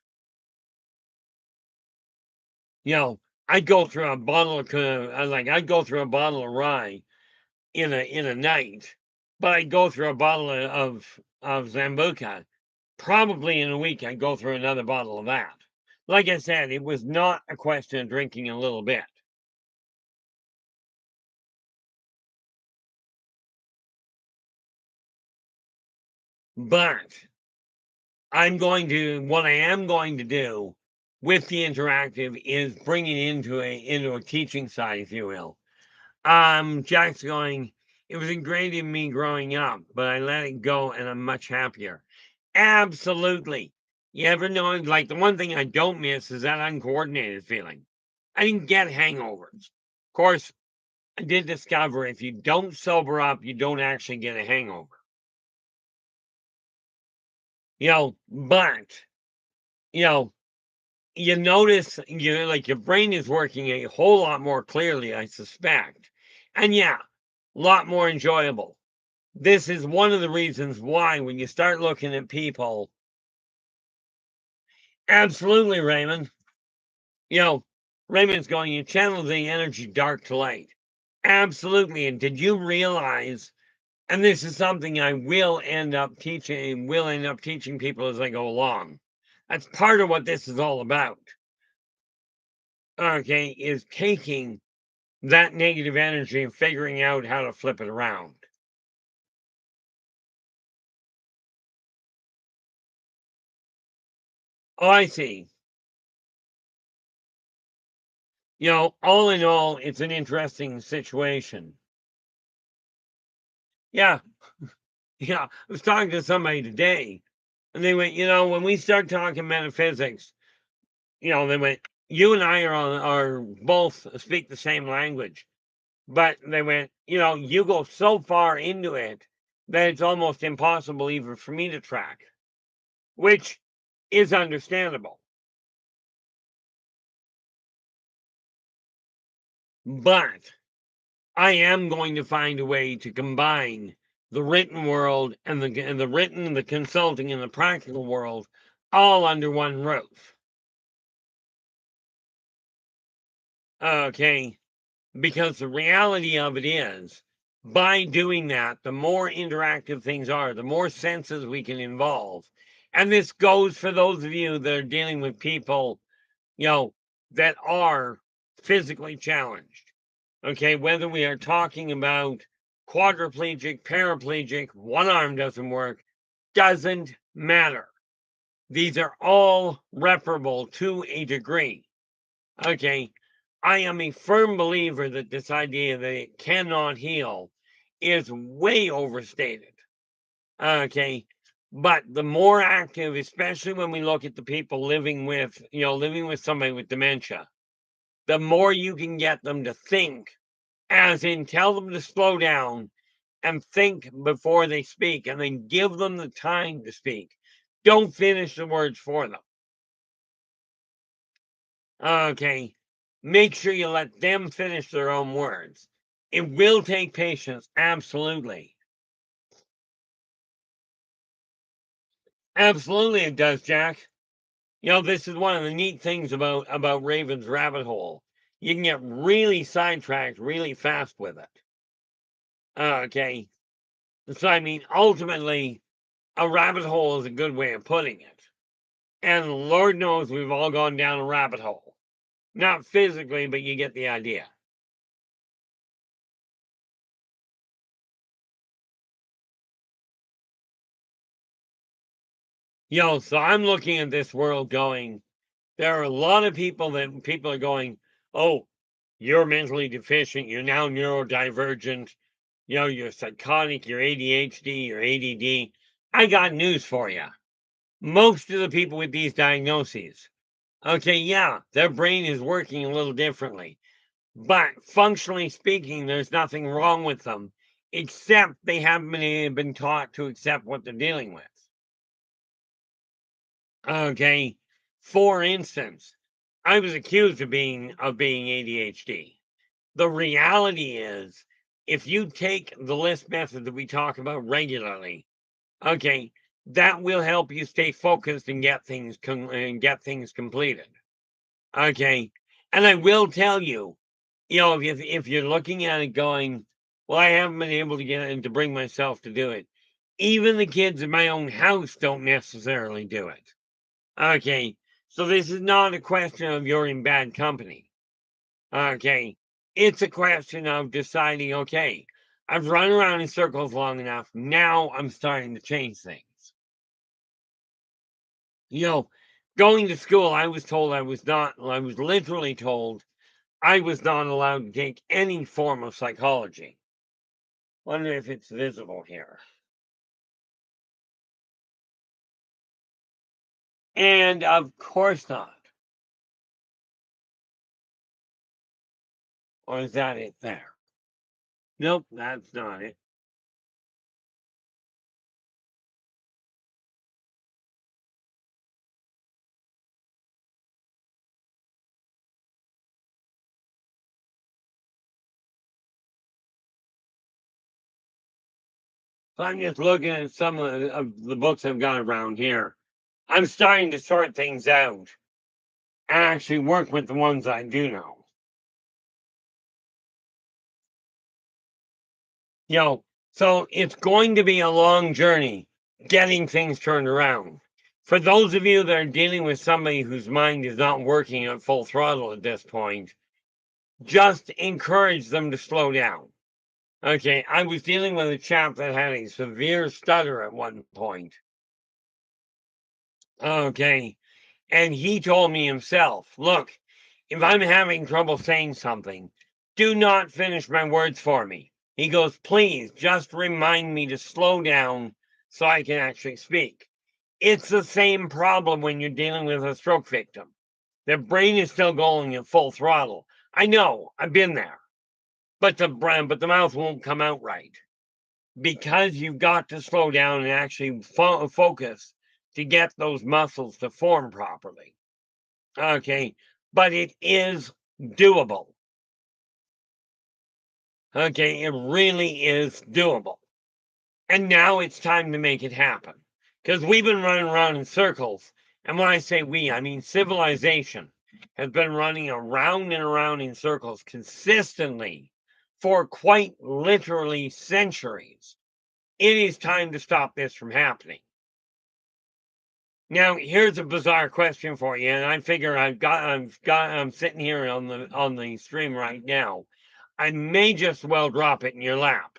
I'd go through a bottle of I'd go through a bottle of rye in a night, but I'd go through a bottle of Zambuca. Probably in a week, I'd go through another bottle of that. Like I said, it was not a question of drinking a little bit. But what I am going to do with the interactive is bring it into a teaching side, if you will. Jack's going, it was ingrained in me growing up, but I let it go and I'm much happier. Absolutely. You ever know, like the one thing I don't miss is that uncoordinated feeling. I didn't get hangovers. Of course, I did discover if you don't sober up, you don't actually get a hangover. But, you know, you notice your brain is working a whole lot more clearly, I suspect. And yeah, a lot more enjoyable. This is one of the reasons why when you start looking at people, absolutely, Raymond. Raymond's going, you channel the energy dark to light. Absolutely. And did you realize, and this is something I will end up teaching people as I go along. That's part of what this is all about. Okay, is taking that negative energy and figuring out how to flip it around. Oh, I see. All in all, it's an interesting situation. Yeah. Yeah. I was talking to somebody today, and they went, when we start talking metaphysics, they went, you and I are both speak the same language. But they went, you go so far into it that it's almost impossible even for me to track, which is understandable. But I am going to find a way to combine the written world, and the written, the consulting, and the practical world all under one roof. Okay, because the reality of it is, by doing that, the more interactive things are, the more senses we can involve. And this goes for those of you that are dealing with people, that are physically challenged. Okay, whether we are talking about quadriplegic, paraplegic, one arm doesn't work, doesn't matter. These are all reparable to a degree. Okay, I am a firm believer that this idea that it cannot heal is way overstated. Okay, but the more active, especially when we look at the people living with somebody with dementia, the more you can get them to think, as in tell them to slow down and think before they speak, and then give them the time to speak. Don't finish the words for them. Okay. Make sure you let them finish their own words. It will take patience, absolutely. Absolutely it does, Jack. This is one of the neat things about Raven's rabbit hole. You can get really sidetracked really fast with it. Okay. So I mean, ultimately, a rabbit hole is a good way of putting it. And Lord knows we've all gone down a rabbit hole. Not physically, but you get the idea. So I'm looking at this world going, there are a lot of people are going, oh, you're mentally deficient, you're now neurodivergent, you're psychotic, you're ADHD, you're ADD. I got news for you. Most of the people with these diagnoses, okay, yeah, their brain is working a little differently, but functionally speaking, there's nothing wrong with them, except they haven't been taught to accept what they're dealing with. Okay. For instance, I was accused of being ADHD. The reality is, if you take the list method that we talk about regularly, okay, that will help you stay focused and get things completed. Okay. And I will tell you, if you're looking at it going, well, I haven't been able to get it to bring myself to do it. Even the kids in my own house don't necessarily do it. Okay, so this is not a question of you're in bad company. Okay, it's a question of deciding, okay, I've run around in circles long enough. Now I'm starting to change things. Going to school, I was told I was literally told I was not allowed to take any form of psychology. Wonder if it's visible here. And of course not. Or is that it there? Nope, that's not it. So I'm just looking at some of the books I've got around here. I'm starting to sort things out and actually work with the ones I do know. So it's going to be a long journey getting things turned around. For those of you that are dealing with somebody whose mind is not working at full throttle at this point, just encourage them to slow down. Okay, I was dealing with a chap that had a severe stutter at one point. Okay, and he told me himself, look, if I'm having trouble saying something, do not finish my words for me. He goes, please just remind me to slow down so I can actually speak. It's the same problem when you're dealing with a stroke victim. Their brain is still going at full throttle. I know, I've been there. But the mouth won't come out right because you've got to slow down and actually focus to get those muscles to form properly. Okay, but it is doable. Okay, it really is doable. And now it's time to make it happen. Because we've been running around in circles. And when I say we, I mean civilization has been running around and around in circles consistently for quite literally centuries. It is time to stop this from happening. Now, here's a bizarre question for you, and I figure I'm sitting here on the stream right now. I may just well drop it in your lap.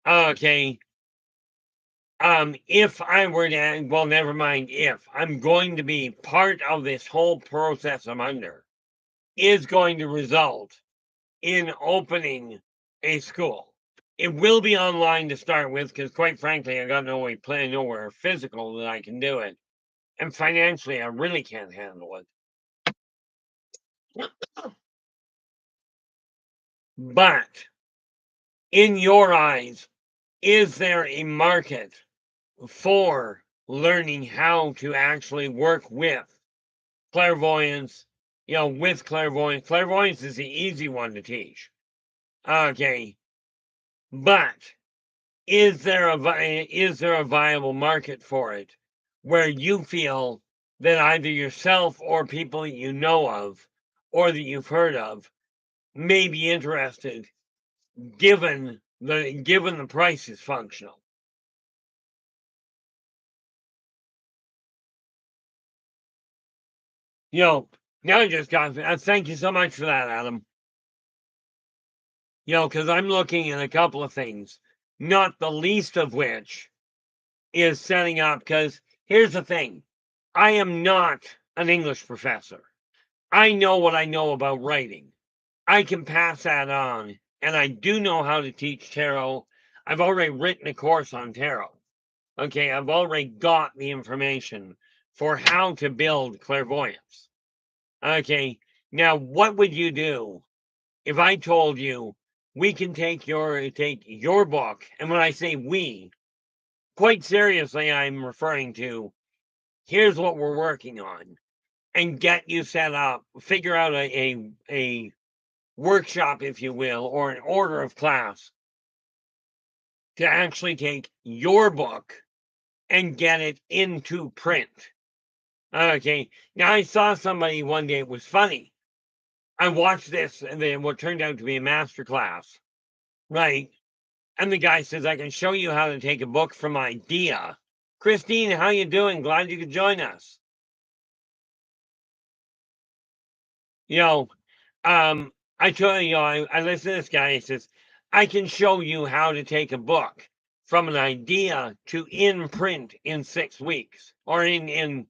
Okay. If I were to, well, never mind if, I'm going to be part of this whole process I'm under, is going to result in opening a school. It will be online to start with, because quite frankly, I got nowhere physical that I can do it. And financially, I really can't handle it. But in your eyes, is there a market for learning how to actually work with clairvoyance, with clairvoyance? Clairvoyance is the easy one to teach. Okay. But is there a viable market for it where you feel that either yourself or people that you know of or that you've heard of may be interested, given the price is functional? Now I just got, thank you so much for that, Adam. Because I'm looking at a couple of things, not the least of which is setting up, because here's the thing. I am not an English professor. I know what I know about writing. I can pass that on, and I do know how to teach tarot. I've already written a course on tarot. Okay, I've already got the information for how to build clairvoyance. Okay, now what would you do if I told you we can take your book, and when I say we, quite seriously, I'm referring to here's what we're working on, and get you set up, figure out a workshop, if you will, or an order of class to actually take your book and get it into print. Okay, now I saw somebody one day, it was funny. I watched this, and then what turned out to be a master class, right? And the guy says, I can show you how to take a book from idea. Christine, how you doing? Glad you could join us. I tell you, I listen to this guy. He says, I can show you how to take a book from an idea to in print in 6 weeks, or in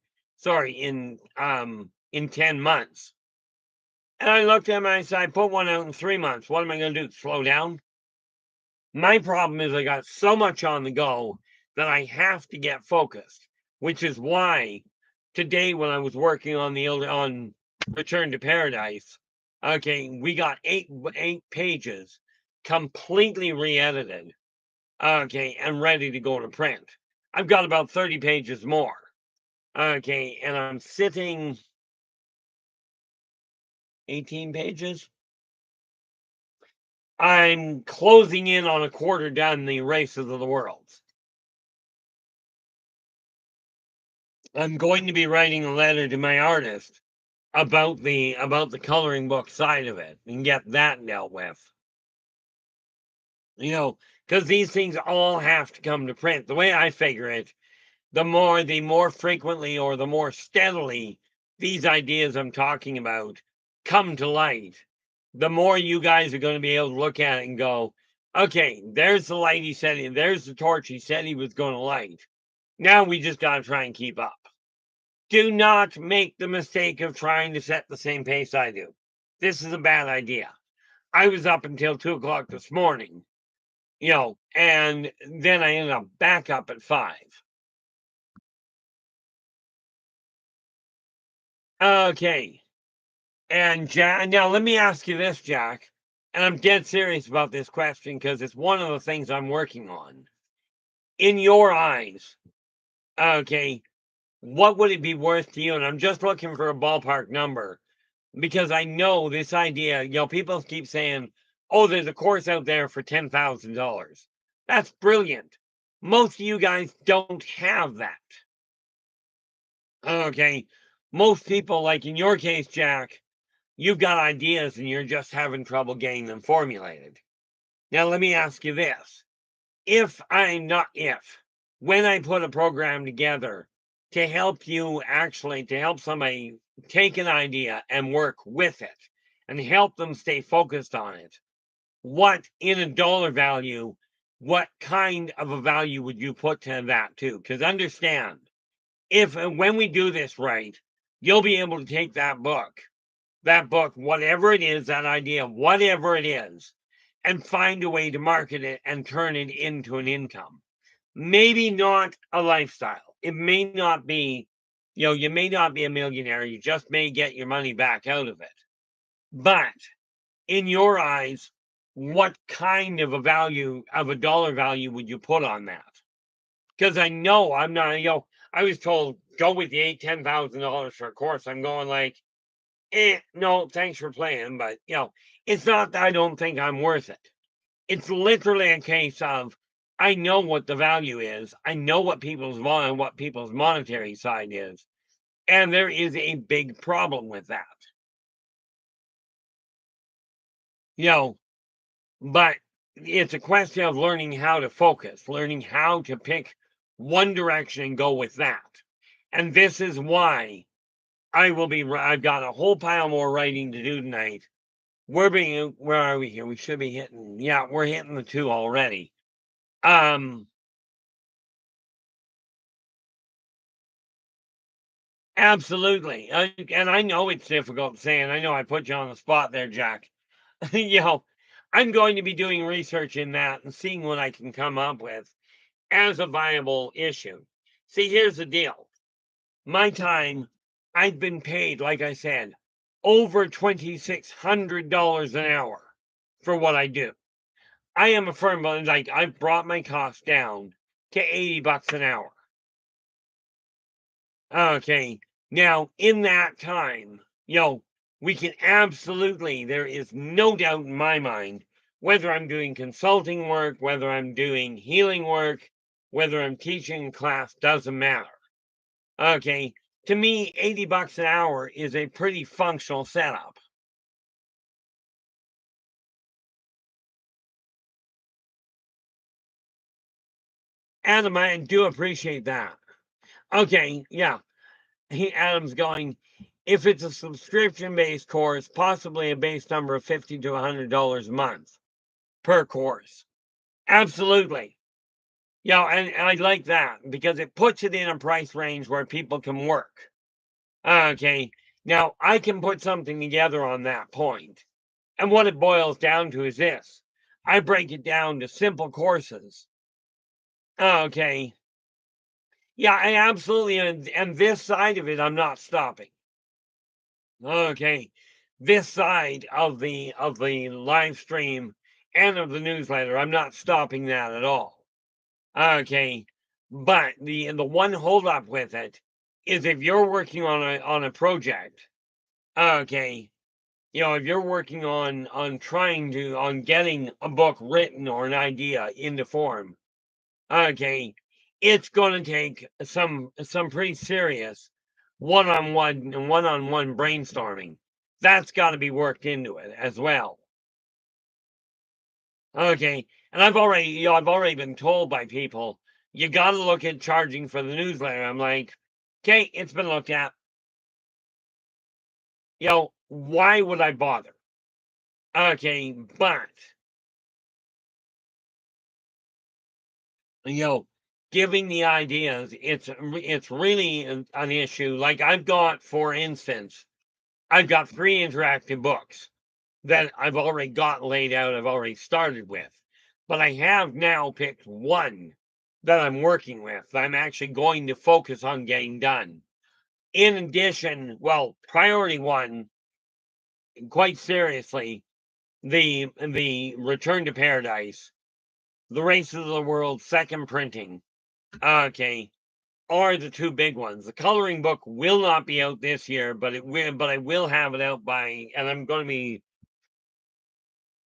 10 months. And I looked at him and I said, I put one out in 3 months. What am I going to do? Slow down? My problem is I got so much on the go that I have to get focused, which is why today when I was working on Return to Paradise, okay, we got eight pages completely re-edited, okay, and ready to go to print. I've got about 30 pages more, okay, and I'm sitting 18 pages. I'm closing in on a quarter done the Races of the Worlds. I'm going to be writing a letter to my artist about the coloring book side of it and get that dealt with. Because these things all have to come to print. The way I figure it, the more frequently or the more steadily these ideas I'm talking about come to light, the more you guys are going to be able to look at it and go, okay, there's the light he said, there's the torch he said he was going to light. Now we just got to try and keep up. Do not make the mistake of trying to set the same pace I do. This is a bad idea. I was up until 2 o'clock this morning, and then I ended up back up at 5. Okay. And Jack, now let me ask you this, Jack, and I'm dead serious about this question because it's one of the things I'm working on. In your eyes, okay, what would it be worth to you? And I'm just looking for a ballpark number, because I know this idea, people keep saying, oh, there's a course out there for $10,000. That's brilliant. Most of you guys don't have that. Okay. Most people, like in your case, Jack, you've got ideas and you're just having trouble getting them formulated. Now, let me ask you this. When I put a program together to help to help somebody take an idea and work with it and help them stay focused on it, what in a dollar value, what kind of a value would you put to that too? Because understand, when we do this right, you'll be able to take that book, whatever it is, that idea, whatever it is, and find a way to market it and turn it into an income. Maybe not a lifestyle. It may not be, you may not be a millionaire. You just may get your money back out of it. But in your eyes, what kind of a dollar value would you put on that? Because I know I'm not, I was told go with the $10,000 for a course. I'm going like, no, thanks for playing. But, it's not that I don't think I'm worth it. It's literally a case of, I know what the value is. I know what people's monetary side is. And there is a big problem with that. But it's a question of learning how to focus, learning how to pick one direction and go with that. And this is why I've got a whole pile more writing to do tonight. Where are we here? We should be we're hitting the 2 already. Absolutely. And I know it's difficult saying, I know I put you on the spot there, Jack. I'm going to be doing research in that and seeing what I can come up with as a viable issue. See, here's the deal. My time, I've been paid, like I said, over $2,600 an hour for what I do. I am a firm, like I've brought my costs down to $80 an hour. Okay. Now, in that time, we can there is no doubt in my mind, whether I'm doing consulting work, whether I'm doing healing work, whether I'm teaching class, doesn't matter. Okay. To me, $80 an hour is a pretty functional setup. Adam, I do appreciate that. Okay. Yeah. Adam's going, if it's a subscription-based course, possibly a base number of $50 to $100 a month per course. Absolutely. And I like that because it puts it in a price range where people can work. Okay. Now, I can put something together on that point. And what it boils down to is this. I break it down to simple courses. Okay. Yeah, I absolutely, and this side of it, I'm not stopping. Okay. This side of the live stream and of the newsletter, I'm not stopping that at all. Okay. But the one holdup with it is if you're working on a project, okay, if you're working on getting a book written or an idea into form, okay, it's going to take some pretty serious one-on-one brainstorming. That's got to be worked into it as well. Okay, and I've already been told by people, you got to look at charging for the newsletter. I'm like, okay, it's been looked at. Why would I bother? Okay, but giving the ideas, it's really an issue. Like for instance, I've got 3 interactive books that I've already got laid out, I've already started with. But I have now picked one that I'm working with. I'm actually going to focus on getting done. In addition, priority 1, quite seriously, the Return to Paradise, The Races of the World, second printing, okay, are the 2 big ones. The coloring book will not be out this year, but I will have it out and I'm going to be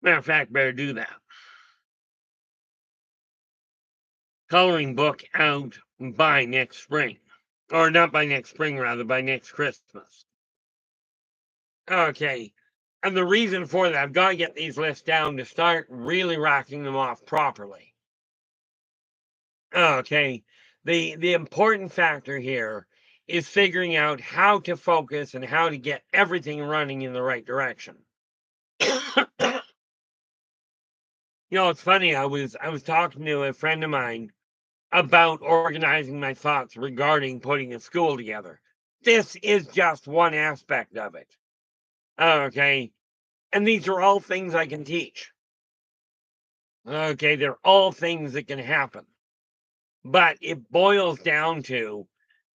Matter of fact, better do that. Coloring book out by next spring. Or not by next spring, rather, by next Christmas. Okay. And the reason for that, I've got to get these lists down to start really racking them off properly. Okay. The important factor here is figuring out how to focus and how to get everything running in the right direction. It's funny. I was talking to a friend of mine about organizing my thoughts regarding putting a school together. This is just one aspect of it. Okay. And these are all things I can teach. Okay. They're all things that can happen. But it boils down to,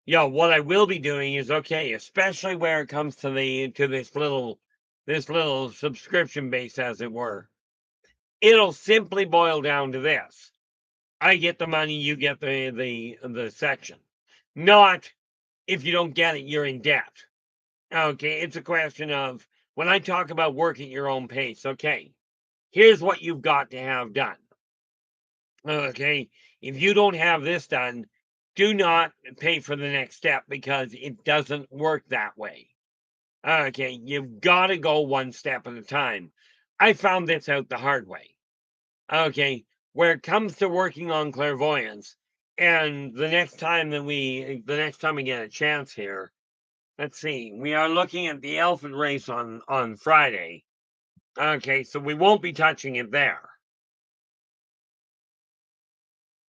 what I will be doing is okay, especially where it comes to this little subscription base, as it were. It'll simply boil down to this. I get the money, you get the section. Not if you don't get it, you're in debt. Okay, it's a question of when I talk about work at your own pace, okay, here's what you've got to have done. Okay, if you don't have this done, do not pay for the next step because it doesn't work that way. Okay, you've got to go one step at a time. I found this out the hard way. Okay, where it comes to working on clairvoyance, and the next time we get a chance here, let's see, we are looking at the elephant race on Friday. Okay, so we won't be touching it there.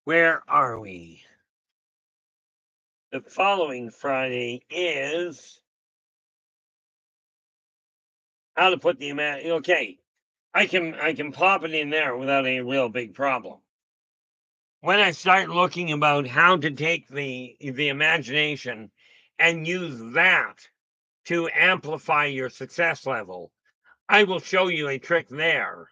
Where are we? The following Friday is how to put the okay. I can pop it in there without a real big problem. When I start looking about how to take the imagination and use that to amplify your success level, I will show you a trick there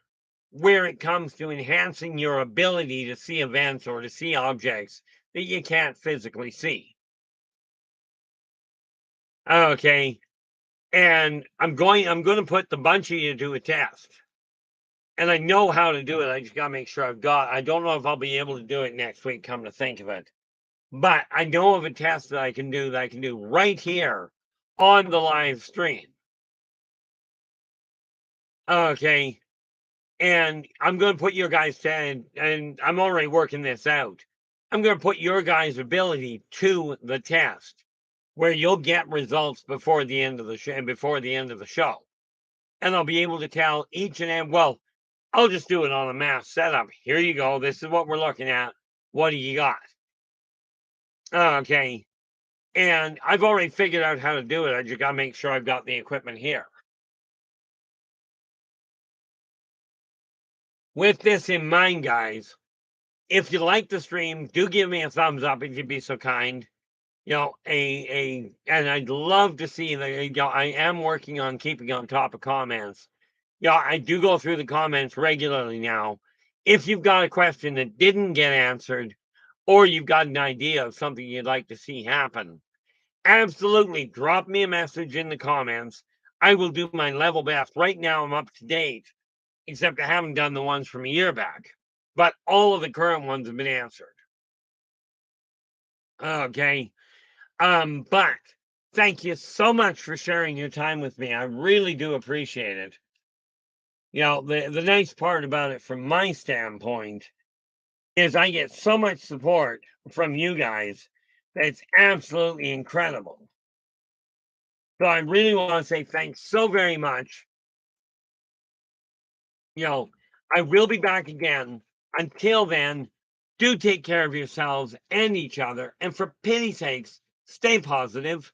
where it comes to enhancing your ability to see events or to see objects that you can't physically see. Okay. And I'm going to put the bunch of you to a test. And I know how to do it. I just got to make sure I don't know if I'll be able to do it next week, come to think of it. But I know of a test that I can do right here on the live stream. Okay. And I'm going to put your guys to, and I'm already working this out. I'm going to put your guys' ability to the test where you'll get results before the end of the show. And I'll be able to tell each and every, well, I'll just do it on a mass setup. Here you go. This is what we're looking at. What do you got? Okay. And I've already figured out how to do it. I just got to make sure I've got the equipment here. With this in mind, guys, if you like the stream, do give me a thumbs up if you'd be so kind. And I'd love to see that. I am working on keeping on top of comments. I do go through the comments regularly now. If you've got a question that didn't get answered, or you've got an idea of something you'd like to see happen, absolutely drop me a message in the comments. I will do my level best. Right now, I'm up to date, except I haven't done the ones from a year back. But all of the current ones have been answered. Okay. But thank you so much for sharing your time with me. I really do appreciate it. The nice part about it from my standpoint is I get so much support from you guys that's absolutely incredible. So I really want to say thanks so very much. I will be back again. Until then, do take care of yourselves and each other. And for pity's sakes, stay positive.